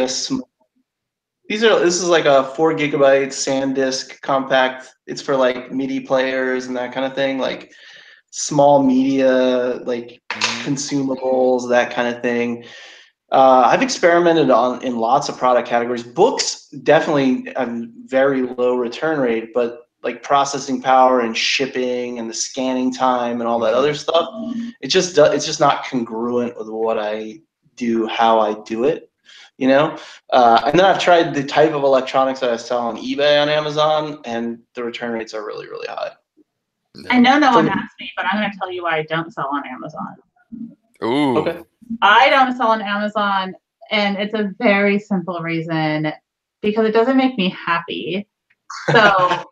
This is like a 4 gigabyte SanDisk compact. It's for like MIDI players and that kind of thing, like small media, like consumables, that kind of thing. I've experimented in lots of product categories. Books definitely a very low return rate, but like processing power and shipping and the scanning time and all that other stuff, it's just not congruent with what I do, how I do it. You know, and then I've tried the type of electronics that I sell on eBay on Amazon, and the return rates are really, really high. I know no one asked me, but I'm going to tell you why I don't sell on Amazon. Ooh. Okay. I don't sell on Amazon, and it's a very simple reason, because it doesn't make me happy. So,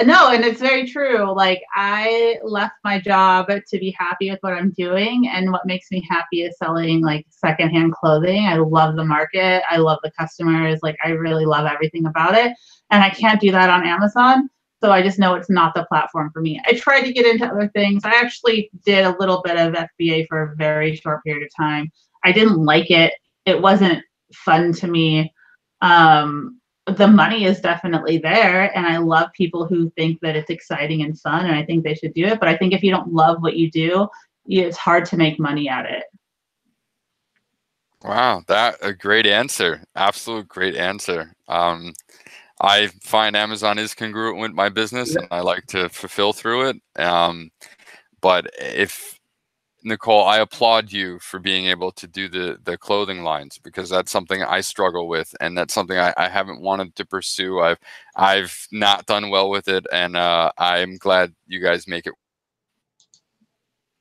no, and it's very true. Like, I left my job to be happy with what I'm doing, and what makes me happy is selling like secondhand clothing. I love the market. I love the customers. Like, I really love everything about it, and I can't do that on Amazon. So I just know it's not the platform for me. I tried to get into other things. I actually did a little bit of FBA for a very short period of time. I didn't like it. It wasn't fun to me. The money is definitely there, and I love people who think that it's exciting and fun, and I think they should do it. But I think if you don't love what you do, it's hard to make money at it. Wow, that a great answer. Absolute great answer. I find Amazon is congruent with my business, and I like to fulfill through it. But if Nicole, I applaud you for being able to do the clothing lines, because that's something I struggle with, and that's something I haven't wanted to pursue. I've not done well with it, and I'm glad you guys make it.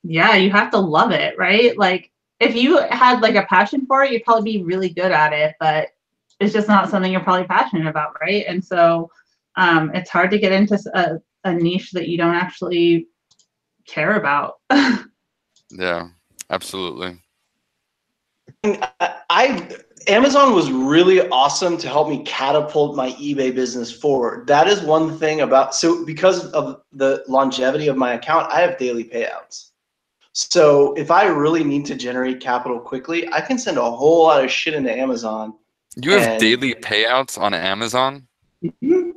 Yeah, you have to love it, right? Like if you had like a passion for it, you'd probably be really good at it, but it's just not something you're probably passionate about, right? And so it's hard to get into a niche that you don't actually care about. Yeah, absolutely. Amazon was really awesome to help me catapult my eBay business forward. That is one thing so because of the longevity of my account, I have daily payouts. So if I really need to generate capital quickly, I can send a whole lot of shit into Amazon. You have daily payouts on Amazon? Mm-hmm.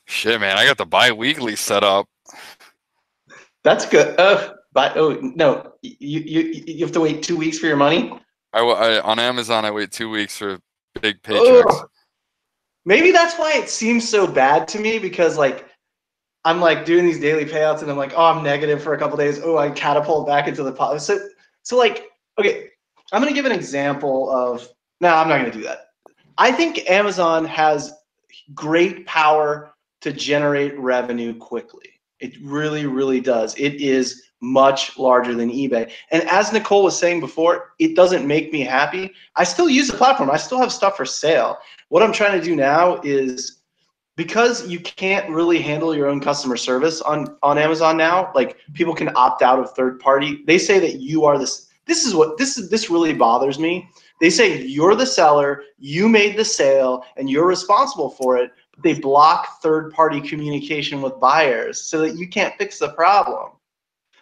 Shit, man, I got the bi-weekly set up. That's good. No, you have to wait 2 weeks for your money? On Amazon, I wait 2 weeks for big paychecks. Ugh. Maybe that's why it seems so bad to me, because like I'm like doing these daily payouts and I'm like, oh, I'm negative for a couple days. Oh, I catapult back into the pot. So like, okay, I'm gonna give an example of. No, I'm not gonna do that. I think Amazon has great power to generate revenue quickly. It really, really does. It is much larger than eBay. And as Nicole was saying before, it doesn't make me happy. I still use the platform. I still have stuff for sale. What I'm trying to do now is, because you can't really handle your own customer service on Amazon now, like people can opt out of third party. They say that you are this really bothers me. They say you're the seller, you made the sale, and you're responsible for it. But they block third party communication with buyers so that you can't fix the problem.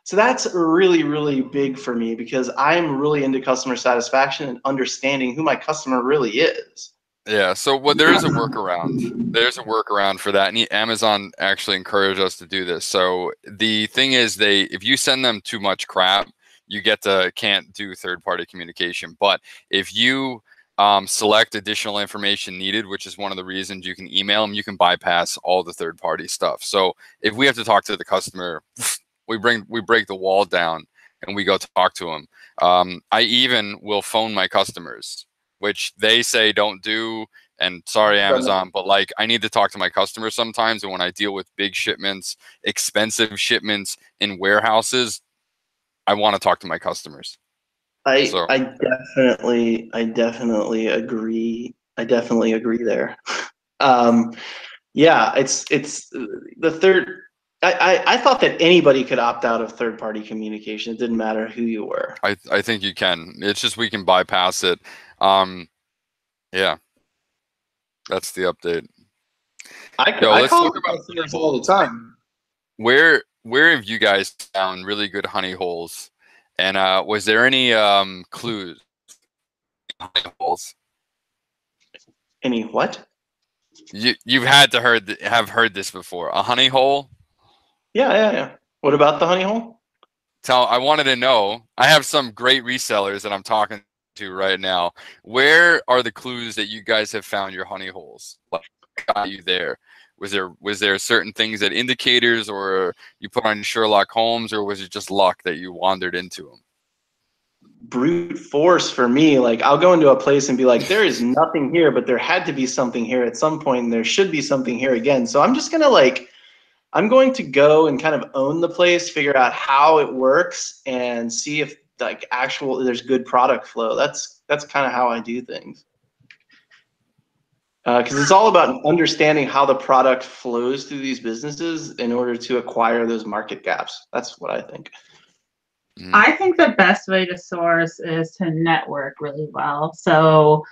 So that's really, really big for me, because I'm really into customer satisfaction and understanding who my customer really is. Yeah, so there is a workaround. There's a workaround for that, and Amazon actually encouraged us to do this. So the thing is, if you send them too much crap, you can't do third-party communication. But if you select additional information needed, which is one of the reasons you can email them, you can bypass all the third-party stuff. So if we have to talk to the customer, we break the wall down and we go talk to them. I even will phone my customers, which they say don't do, and sorry, Amazon, but like I need to talk to my customers sometimes. And when I deal with big shipments, expensive shipments in warehouses, I want to talk to my customers. I definitely agree. I definitely agree there. Yeah, it's the third. I thought that anybody could opt out of third-party communication. It didn't matter who you were. I think you can. It's just we can bypass it. Yeah, that's the update. I call customers all the time. Where have you guys found really good honey holes? And was there any clues? Honey holes. Any what? You've had to have heard this before. A honey hole? Yeah. What about the honey hole? I wanted to know. I have some great resellers that I'm talking to right now. Where are the clues that you guys have found your honey holes? What got you there? Was there certain things that indicators, or you put on Sherlock Holmes, or was it just luck that you wandered into them? Brute force for me. Like I'll go into a place and be like, there is nothing here, but there had to be something here at some point, and there should be something here again. So I'm just gonna I'm going to go and kind of own the place, figure out how it works, and see if there's good product flow. That's kind of how I do things. Because it's all about understanding how the product flows through these businesses in order to acquire those market gaps. That's what I think. I think the best way to source is to network really well. So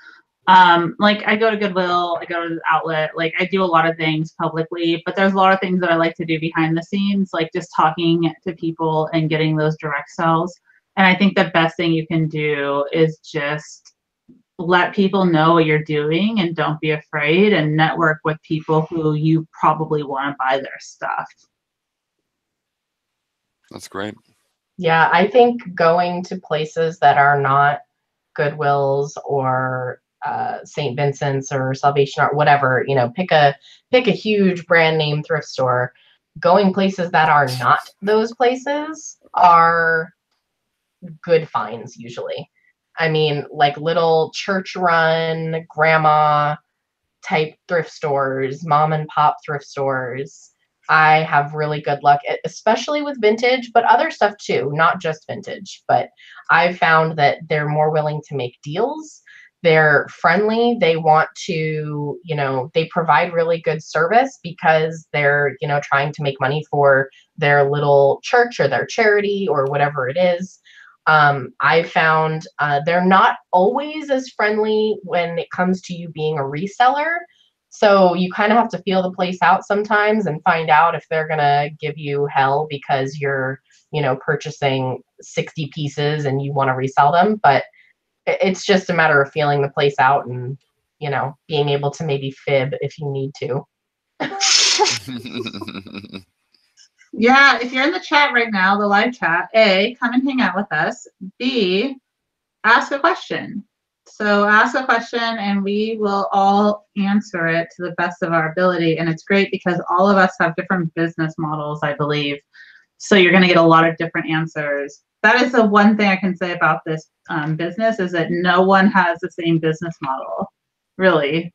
Like I go to Goodwill, I go to the outlet, like I do a lot of things publicly, but there's a lot of things that I like to do behind the scenes, like just talking to people and getting those direct sells. And I think the best thing you can do is just let people know what you're doing and don't be afraid, and network with people who you probably want to buy their stuff. That's great. Yeah, I think going to places that are not Goodwills or St. Vincent's or Salvation Army, whatever, you know, pick a huge brand name thrift store. Going places that are not those places are good finds usually. I mean, like little church run, grandma type thrift stores, mom and pop thrift stores. I have really good luck, especially with vintage, but other stuff too, not just vintage. But I've found that they're more willing to make deals. They're friendly. They want to, you know, they provide really good service because they're, you know, trying to make money for their little church or their charity or whatever it is. I found they're not always as friendly when it comes to you being a reseller. So you kind of have to feel the place out sometimes and find out if they're going to give you hell because you're, you know, purchasing 60 pieces and you want to resell them. But it's just a matter of feeling the place out and, you know, being able to maybe fib if you need to. Yeah, if you're in the chat right now, the live chat, A, come and hang out with us. B, ask a question. So ask a question and we will all answer it to the best of our ability. And it's great because all of us have different business models, I believe. So you're going to get a lot of different answers. That is the one thing I can say about this business is that no one has the same business model, really.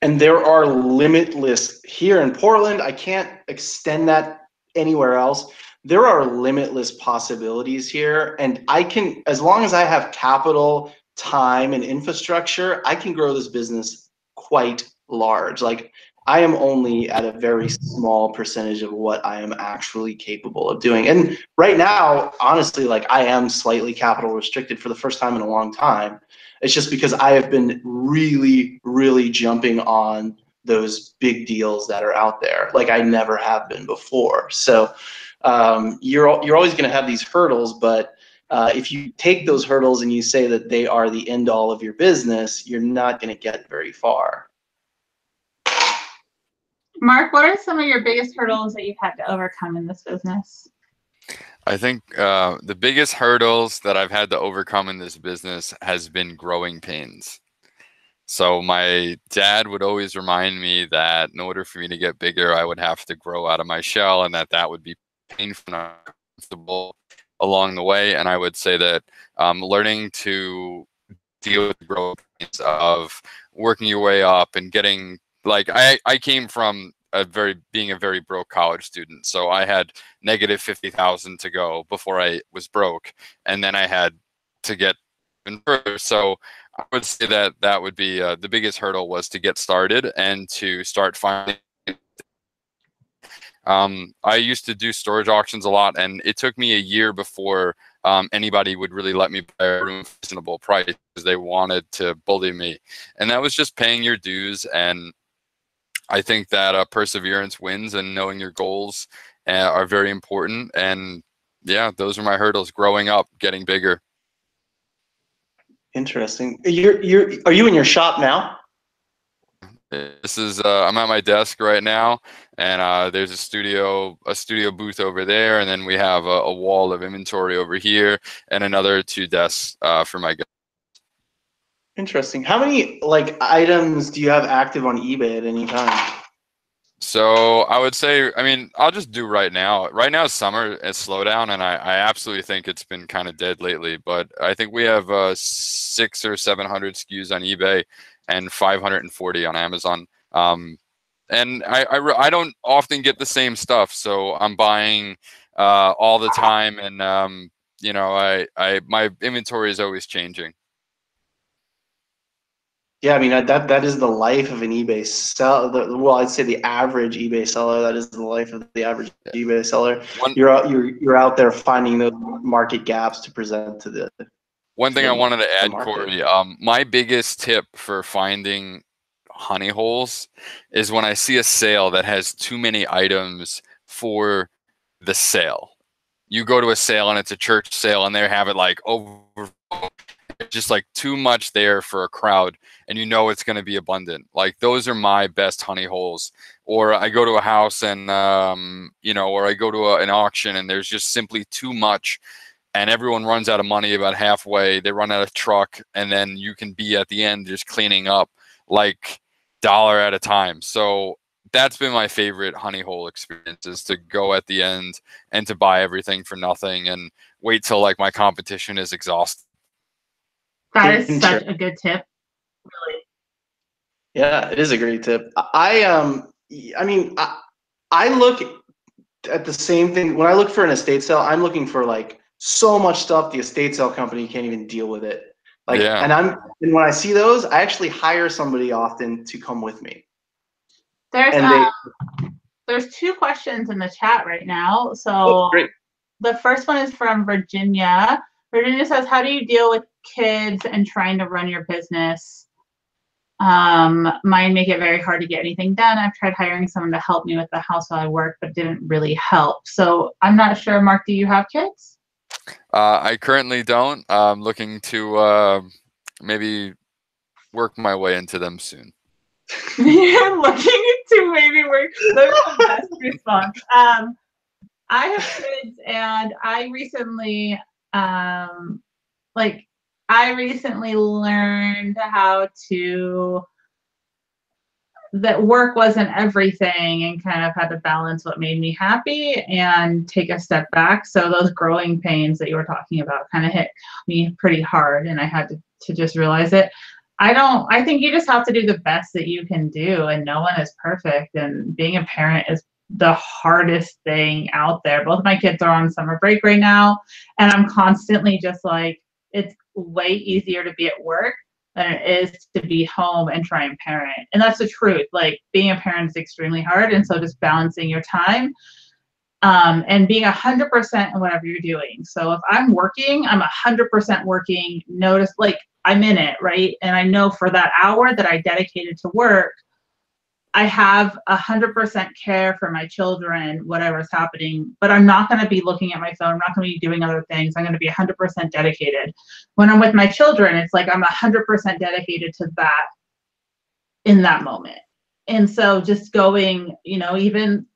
And there are limitless here in Portland. I can't extend that anywhere else. There are limitless possibilities here. And I can, as long as I have capital, time, and infrastructure, I can grow this business quite large. Like I am only at a very small percentage of what I am actually capable of doing. And right now, honestly, like I am slightly capital restricted for the first time in a long time. It's just because I have been really, really jumping on those big deals that are out there like I never have been before. So you're always going to have these hurdles, but if you take those hurdles and you say that they are the end all of your business, you're not going to get very far. Mark, what are some of your biggest hurdles that you've had to overcome in this business? I think the biggest hurdles that I've had to overcome in this business has been growing pains. So my dad would always remind me that in order for me to get bigger, I would have to grow out of my shell, and that would be painful and uncomfortable along the way. And I would say that learning to deal with the growth pains of working your way up and getting, like, I came from being a very broke college student. So I had negative 50,000 to go before I was broke. And then I had to get even further. So I would say that that would be the biggest hurdle was to get started and to start finding. I used to do storage auctions a lot, and it took me a year before anybody would really let me buy a room for a reasonable price because they wanted to bully me. And that was just paying your dues. And I think that perseverance wins, and knowing your goals are very important. And yeah, those are my hurdles growing up, getting bigger. Interesting. Are you in your shop now? This is I'm at my desk right now, and there's a studio booth over there, and then we have a wall of inventory over here, and another 2 desks for my guests. Interesting. How many like items do you have active on eBay at any time? So I would say, I mean, I'll just do right now. Right now, summer is slowdown, and I absolutely think it's been kind of dead lately. But I think we have 600 or 700 SKUs on eBay and 540 on Amazon. And I don't often get the same stuff, so I'm buying all the time, and you know, my inventory is always changing. Yeah, I mean that is the life of an eBay seller. Well, I'd say the average eBay seller. That is the life of the average eBay seller. You're out there finding those market gaps to present to the One thing I wanted to add, market. Corey, my biggest tip for finding honey holes is when I see a sale that has too many items for the sale. You go to a sale and it's a church sale and they have it like over, just like too much there for a crowd, and you know it's going to be abundant. Like those are my best honey holes. Or I go to a house and or I go to an auction and there's just simply too much, and everyone runs out of money about halfway. They run out of truck, and then you can be at the end just cleaning up like dollar at a time. So that's been my favorite honey hole experience, is to go at the end and to buy everything for nothing and wait till like my competition is exhausted. That is such a good tip. Really. Yeah, it is a great tip. I look at the same thing when I look for an estate sale. I'm looking for like so much stuff the estate sale company can't even deal with it. Like, yeah. and when I see those, I actually hire somebody often to come with me. There's 2 questions in the chat right now. So the first one is from Virginia. Virginia says, how do you deal with kids and trying to run your business? Mine make it very hard to get anything done. I've tried hiring someone to help me with the house while I work, but didn't really help. So I'm not sure, Mark, do you have kids? I currently don't. I'm looking to maybe work my way into them soon. You're looking to maybe work. That's the best response. I have kids, and I recently learned how to, that work wasn't everything, and kind of had to balance what made me happy and take a step back. So those growing pains that you were talking about kind of hit me pretty hard, and I had to just realize it. I think you just have to do the best that you can do, and no one is perfect, and being a parent is the hardest thing out there. Both of my kids are on summer break right now, and I'm constantly just like, it's way easier to be at work than it is to be home and try and parent. And that's the truth. Like, being a parent is extremely hard, and so just balancing your time and being 100% in whatever you're doing. So if I'm working, I'm 100% working. Notice, like, I'm in it, right? And I know for that hour that I dedicated to work, I have 100% care for my children, whatever's happening, but I'm not going to be looking at my phone. I'm not going to be doing other things. I'm going to be 100% dedicated. When I'm with my children, it's like I'm 100% dedicated to that in that moment. And so just going, even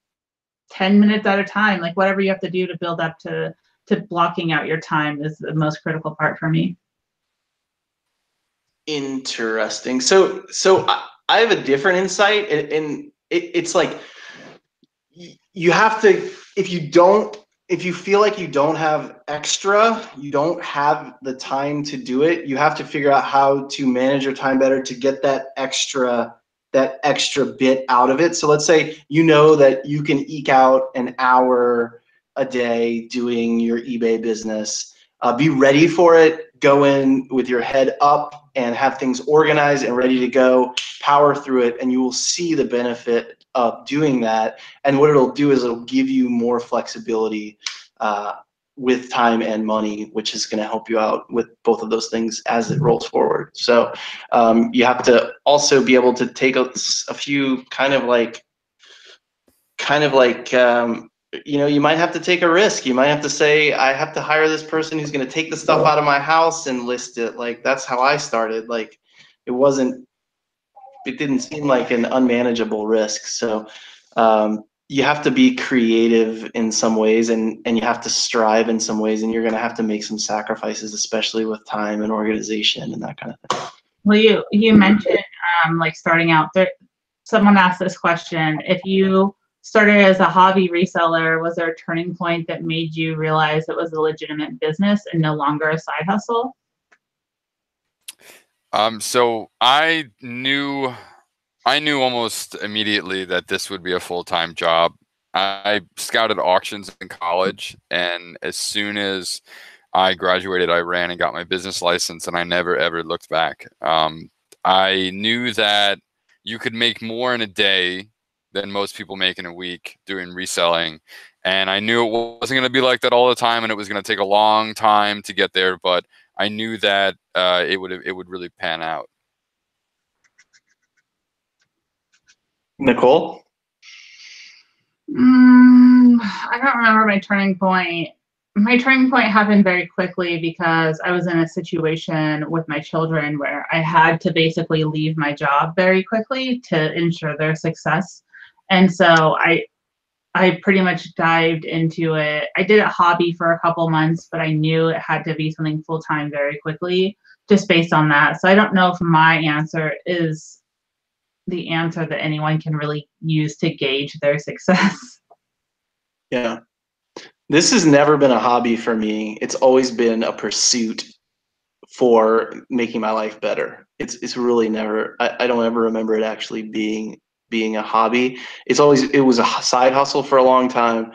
10 minutes at a time, like whatever you have to do to build up to blocking out your time is the most critical part for me. Interesting. So I have a different insight, and it's like you have to, if you feel like you don't have extra, you don't have the time to do it, you have to figure out how to manage your time better to get that extra bit out of it. So let's say that you can eke out an hour a day doing your eBay business. Be ready for it. Go in with your head up and have things organized and ready to go. Power through it, and you will see the benefit of doing that. And what it'll do is it'll give you more flexibility with time and money, which is going to help you out with both of those things as it rolls forward. So you have to also be able to take a few you might have to take a risk. You might have to say, I have to hire this person who's going to take the stuff out of my house and list it. Like, that's how I started. Like, it didn't seem like an unmanageable risk. So you have to be creative in some ways, and you have to strive in some ways, and you're going to have to make some sacrifices, especially with time and organization and that kind of thing. Well, you mentioned like starting out there. Someone asked this question: if you started as a hobby reseller, was there a turning point that made you realize it was a legitimate business and no longer a side hustle? So I knew almost immediately that this would be a full-time job. I scouted auctions in college, and as soon as I graduated, I ran and got my business license, and I never ever looked back. I knew that you could make more in a day than most people make in a week doing reselling. And I knew it wasn't going to be like that all the time, and it was going to take a long time to get there, but I knew that it would really pan out. Nicole? I don't remember my turning point. My turning point happened very quickly because I was in a situation with my children where I had to basically leave my job very quickly to ensure their success. And so I pretty much dived into it. I did a hobby for a couple months, but I knew it had to be something full-time very quickly, just based on that. So I don't know if my answer is the answer that anyone can really use to gauge their success. Yeah. This has never been a hobby for me. It's always been a pursuit for making my life better. It's really never, I don't ever remember it actually being a hobby. It was a side hustle for a long time.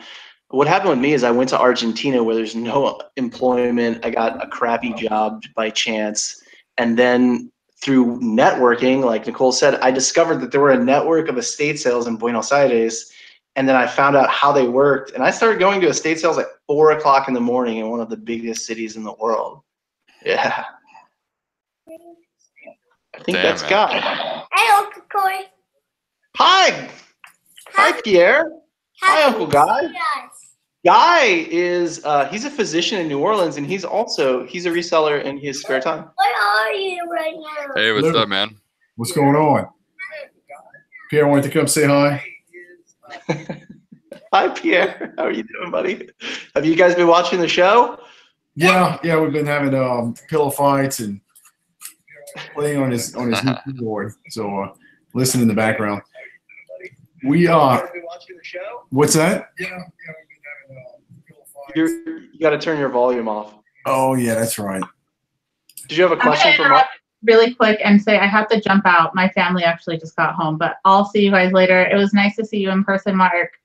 What happened with me is I went to Argentina where there's no employment. I got a crappy job by chance. And then through networking, like Nicole said, I discovered that there were a network of estate sales in Buenos Aires. And then I found out how they worked. And I started going to estate sales at 4 o'clock in the morning in one of the biggest cities in the world. Yeah. I think that's Guy. Hey, Uncle Corey. Hi. Hi, Pierre. Hi, Uncle Guy. Guy is he's a physician in New Orleans, and he's a reseller in his spare time. Where are you right now? Hey, what's up, man? What's going on? Pierre wanted to come say hi. Hi, Pierre. How are you doing, buddy? Have you guys been watching the show? Yeah, we've been having pillow fights and playing on his new keyboard. So listen in the background. We are. Watching the show? What's that? You got to turn your volume off. Oh yeah, that's right. Did you have a question for Mark? Really quick and say I have to jump out. My family actually just got home, but I'll see you guys later. It was nice to see you in person, Mark.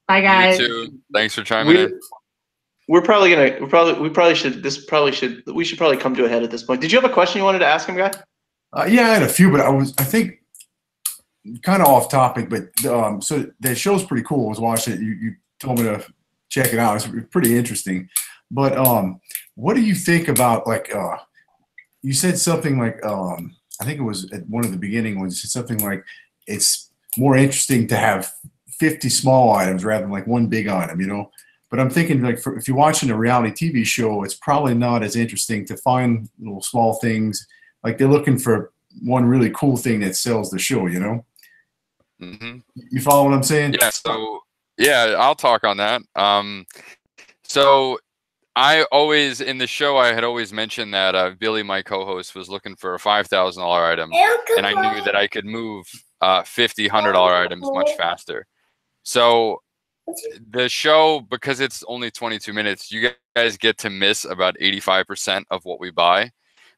Bye, guys. You too. Thanks for chiming in. We should probably come to a head at this point. Did you have a question you wanted to ask him, Guy? Yeah, I had a few, but I think kind of off topic, but so the show's pretty cool. I was watching it. You told me to check it out. It's pretty interesting. But what do you think about, like, you said something like, I think it was at one of the beginning ones, you said something like it's more interesting to have 50 small items rather than like one big item, you know? But I'm thinking, like, if you're watching a reality TV show, it's probably not as interesting to find little small things. Like, they're looking for one really cool thing that sells the show, you know? Mm-hmm. You follow what I'm saying? Yeah, so, yeah, I'll talk on that. So I always, in the show, I had always mentioned that Billy, my co-host, was looking for a $5,000 item, and I knew that I could move $50, $100 items much faster. So the show, because it's only 22 minutes, you guys get to miss about 85% of what we buy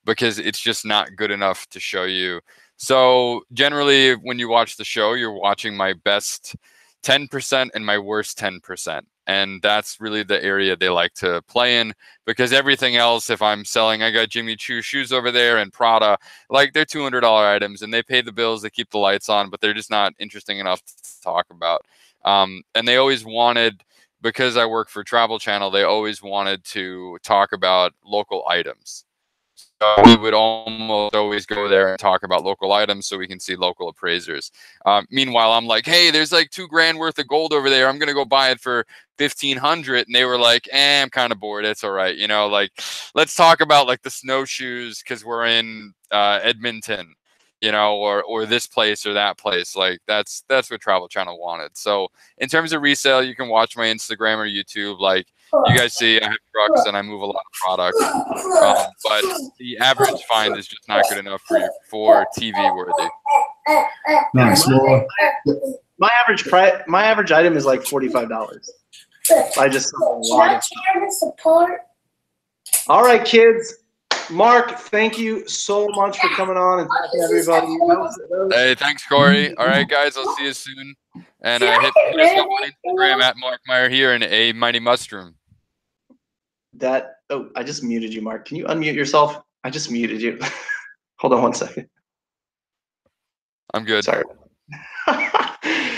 because it's just not good enough to show you. So generally, when you watch the show, you're watching my best 10% and my worst 10%. And that's really the area they like to play in, because everything else, if I'm selling, I got Jimmy Choo shoes over there and Prada, like, they're $200 items and they pay the bills, they keep the lights on, but they're just not interesting enough to talk about. And they always wanted, because I work for Travel Channel, they always wanted to talk about local items. So we would almost always go there and talk about local items so we can see local appraisers. Meanwhile, I'm like, hey, there's like $2,000 worth of gold over there. I'm going to go buy it for $1,500. And they were like, I'm kind of bored. It's all right. You know, like, let's talk about like the snowshoes because we're in Edmonton, you know, or this place or that place. Like, that's what Travel Channel wanted. So in terms of resale, you can watch my Instagram or YouTube. Like, you guys see, I have trucks and I move a lot of product, but the average find is just not good enough for TV worthy. Nice. My average item is like $45. I just sell a lot of support. All right, kids. Mark, thank you so much for coming on and talking to everybody. Hey, thanks, Corey. All right, guys, I'll see you soon. And hit us up on Instagram at Mark Meyer here in a Mighty Mushroom. I just muted you, Mark. Can you unmute yourself? I just muted you. Hold on one second. I'm good. Sorry.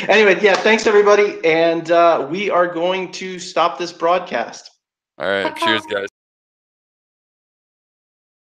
Anyway, yeah, thanks everybody. And we are going to stop this broadcast. All right. Cheers, guys.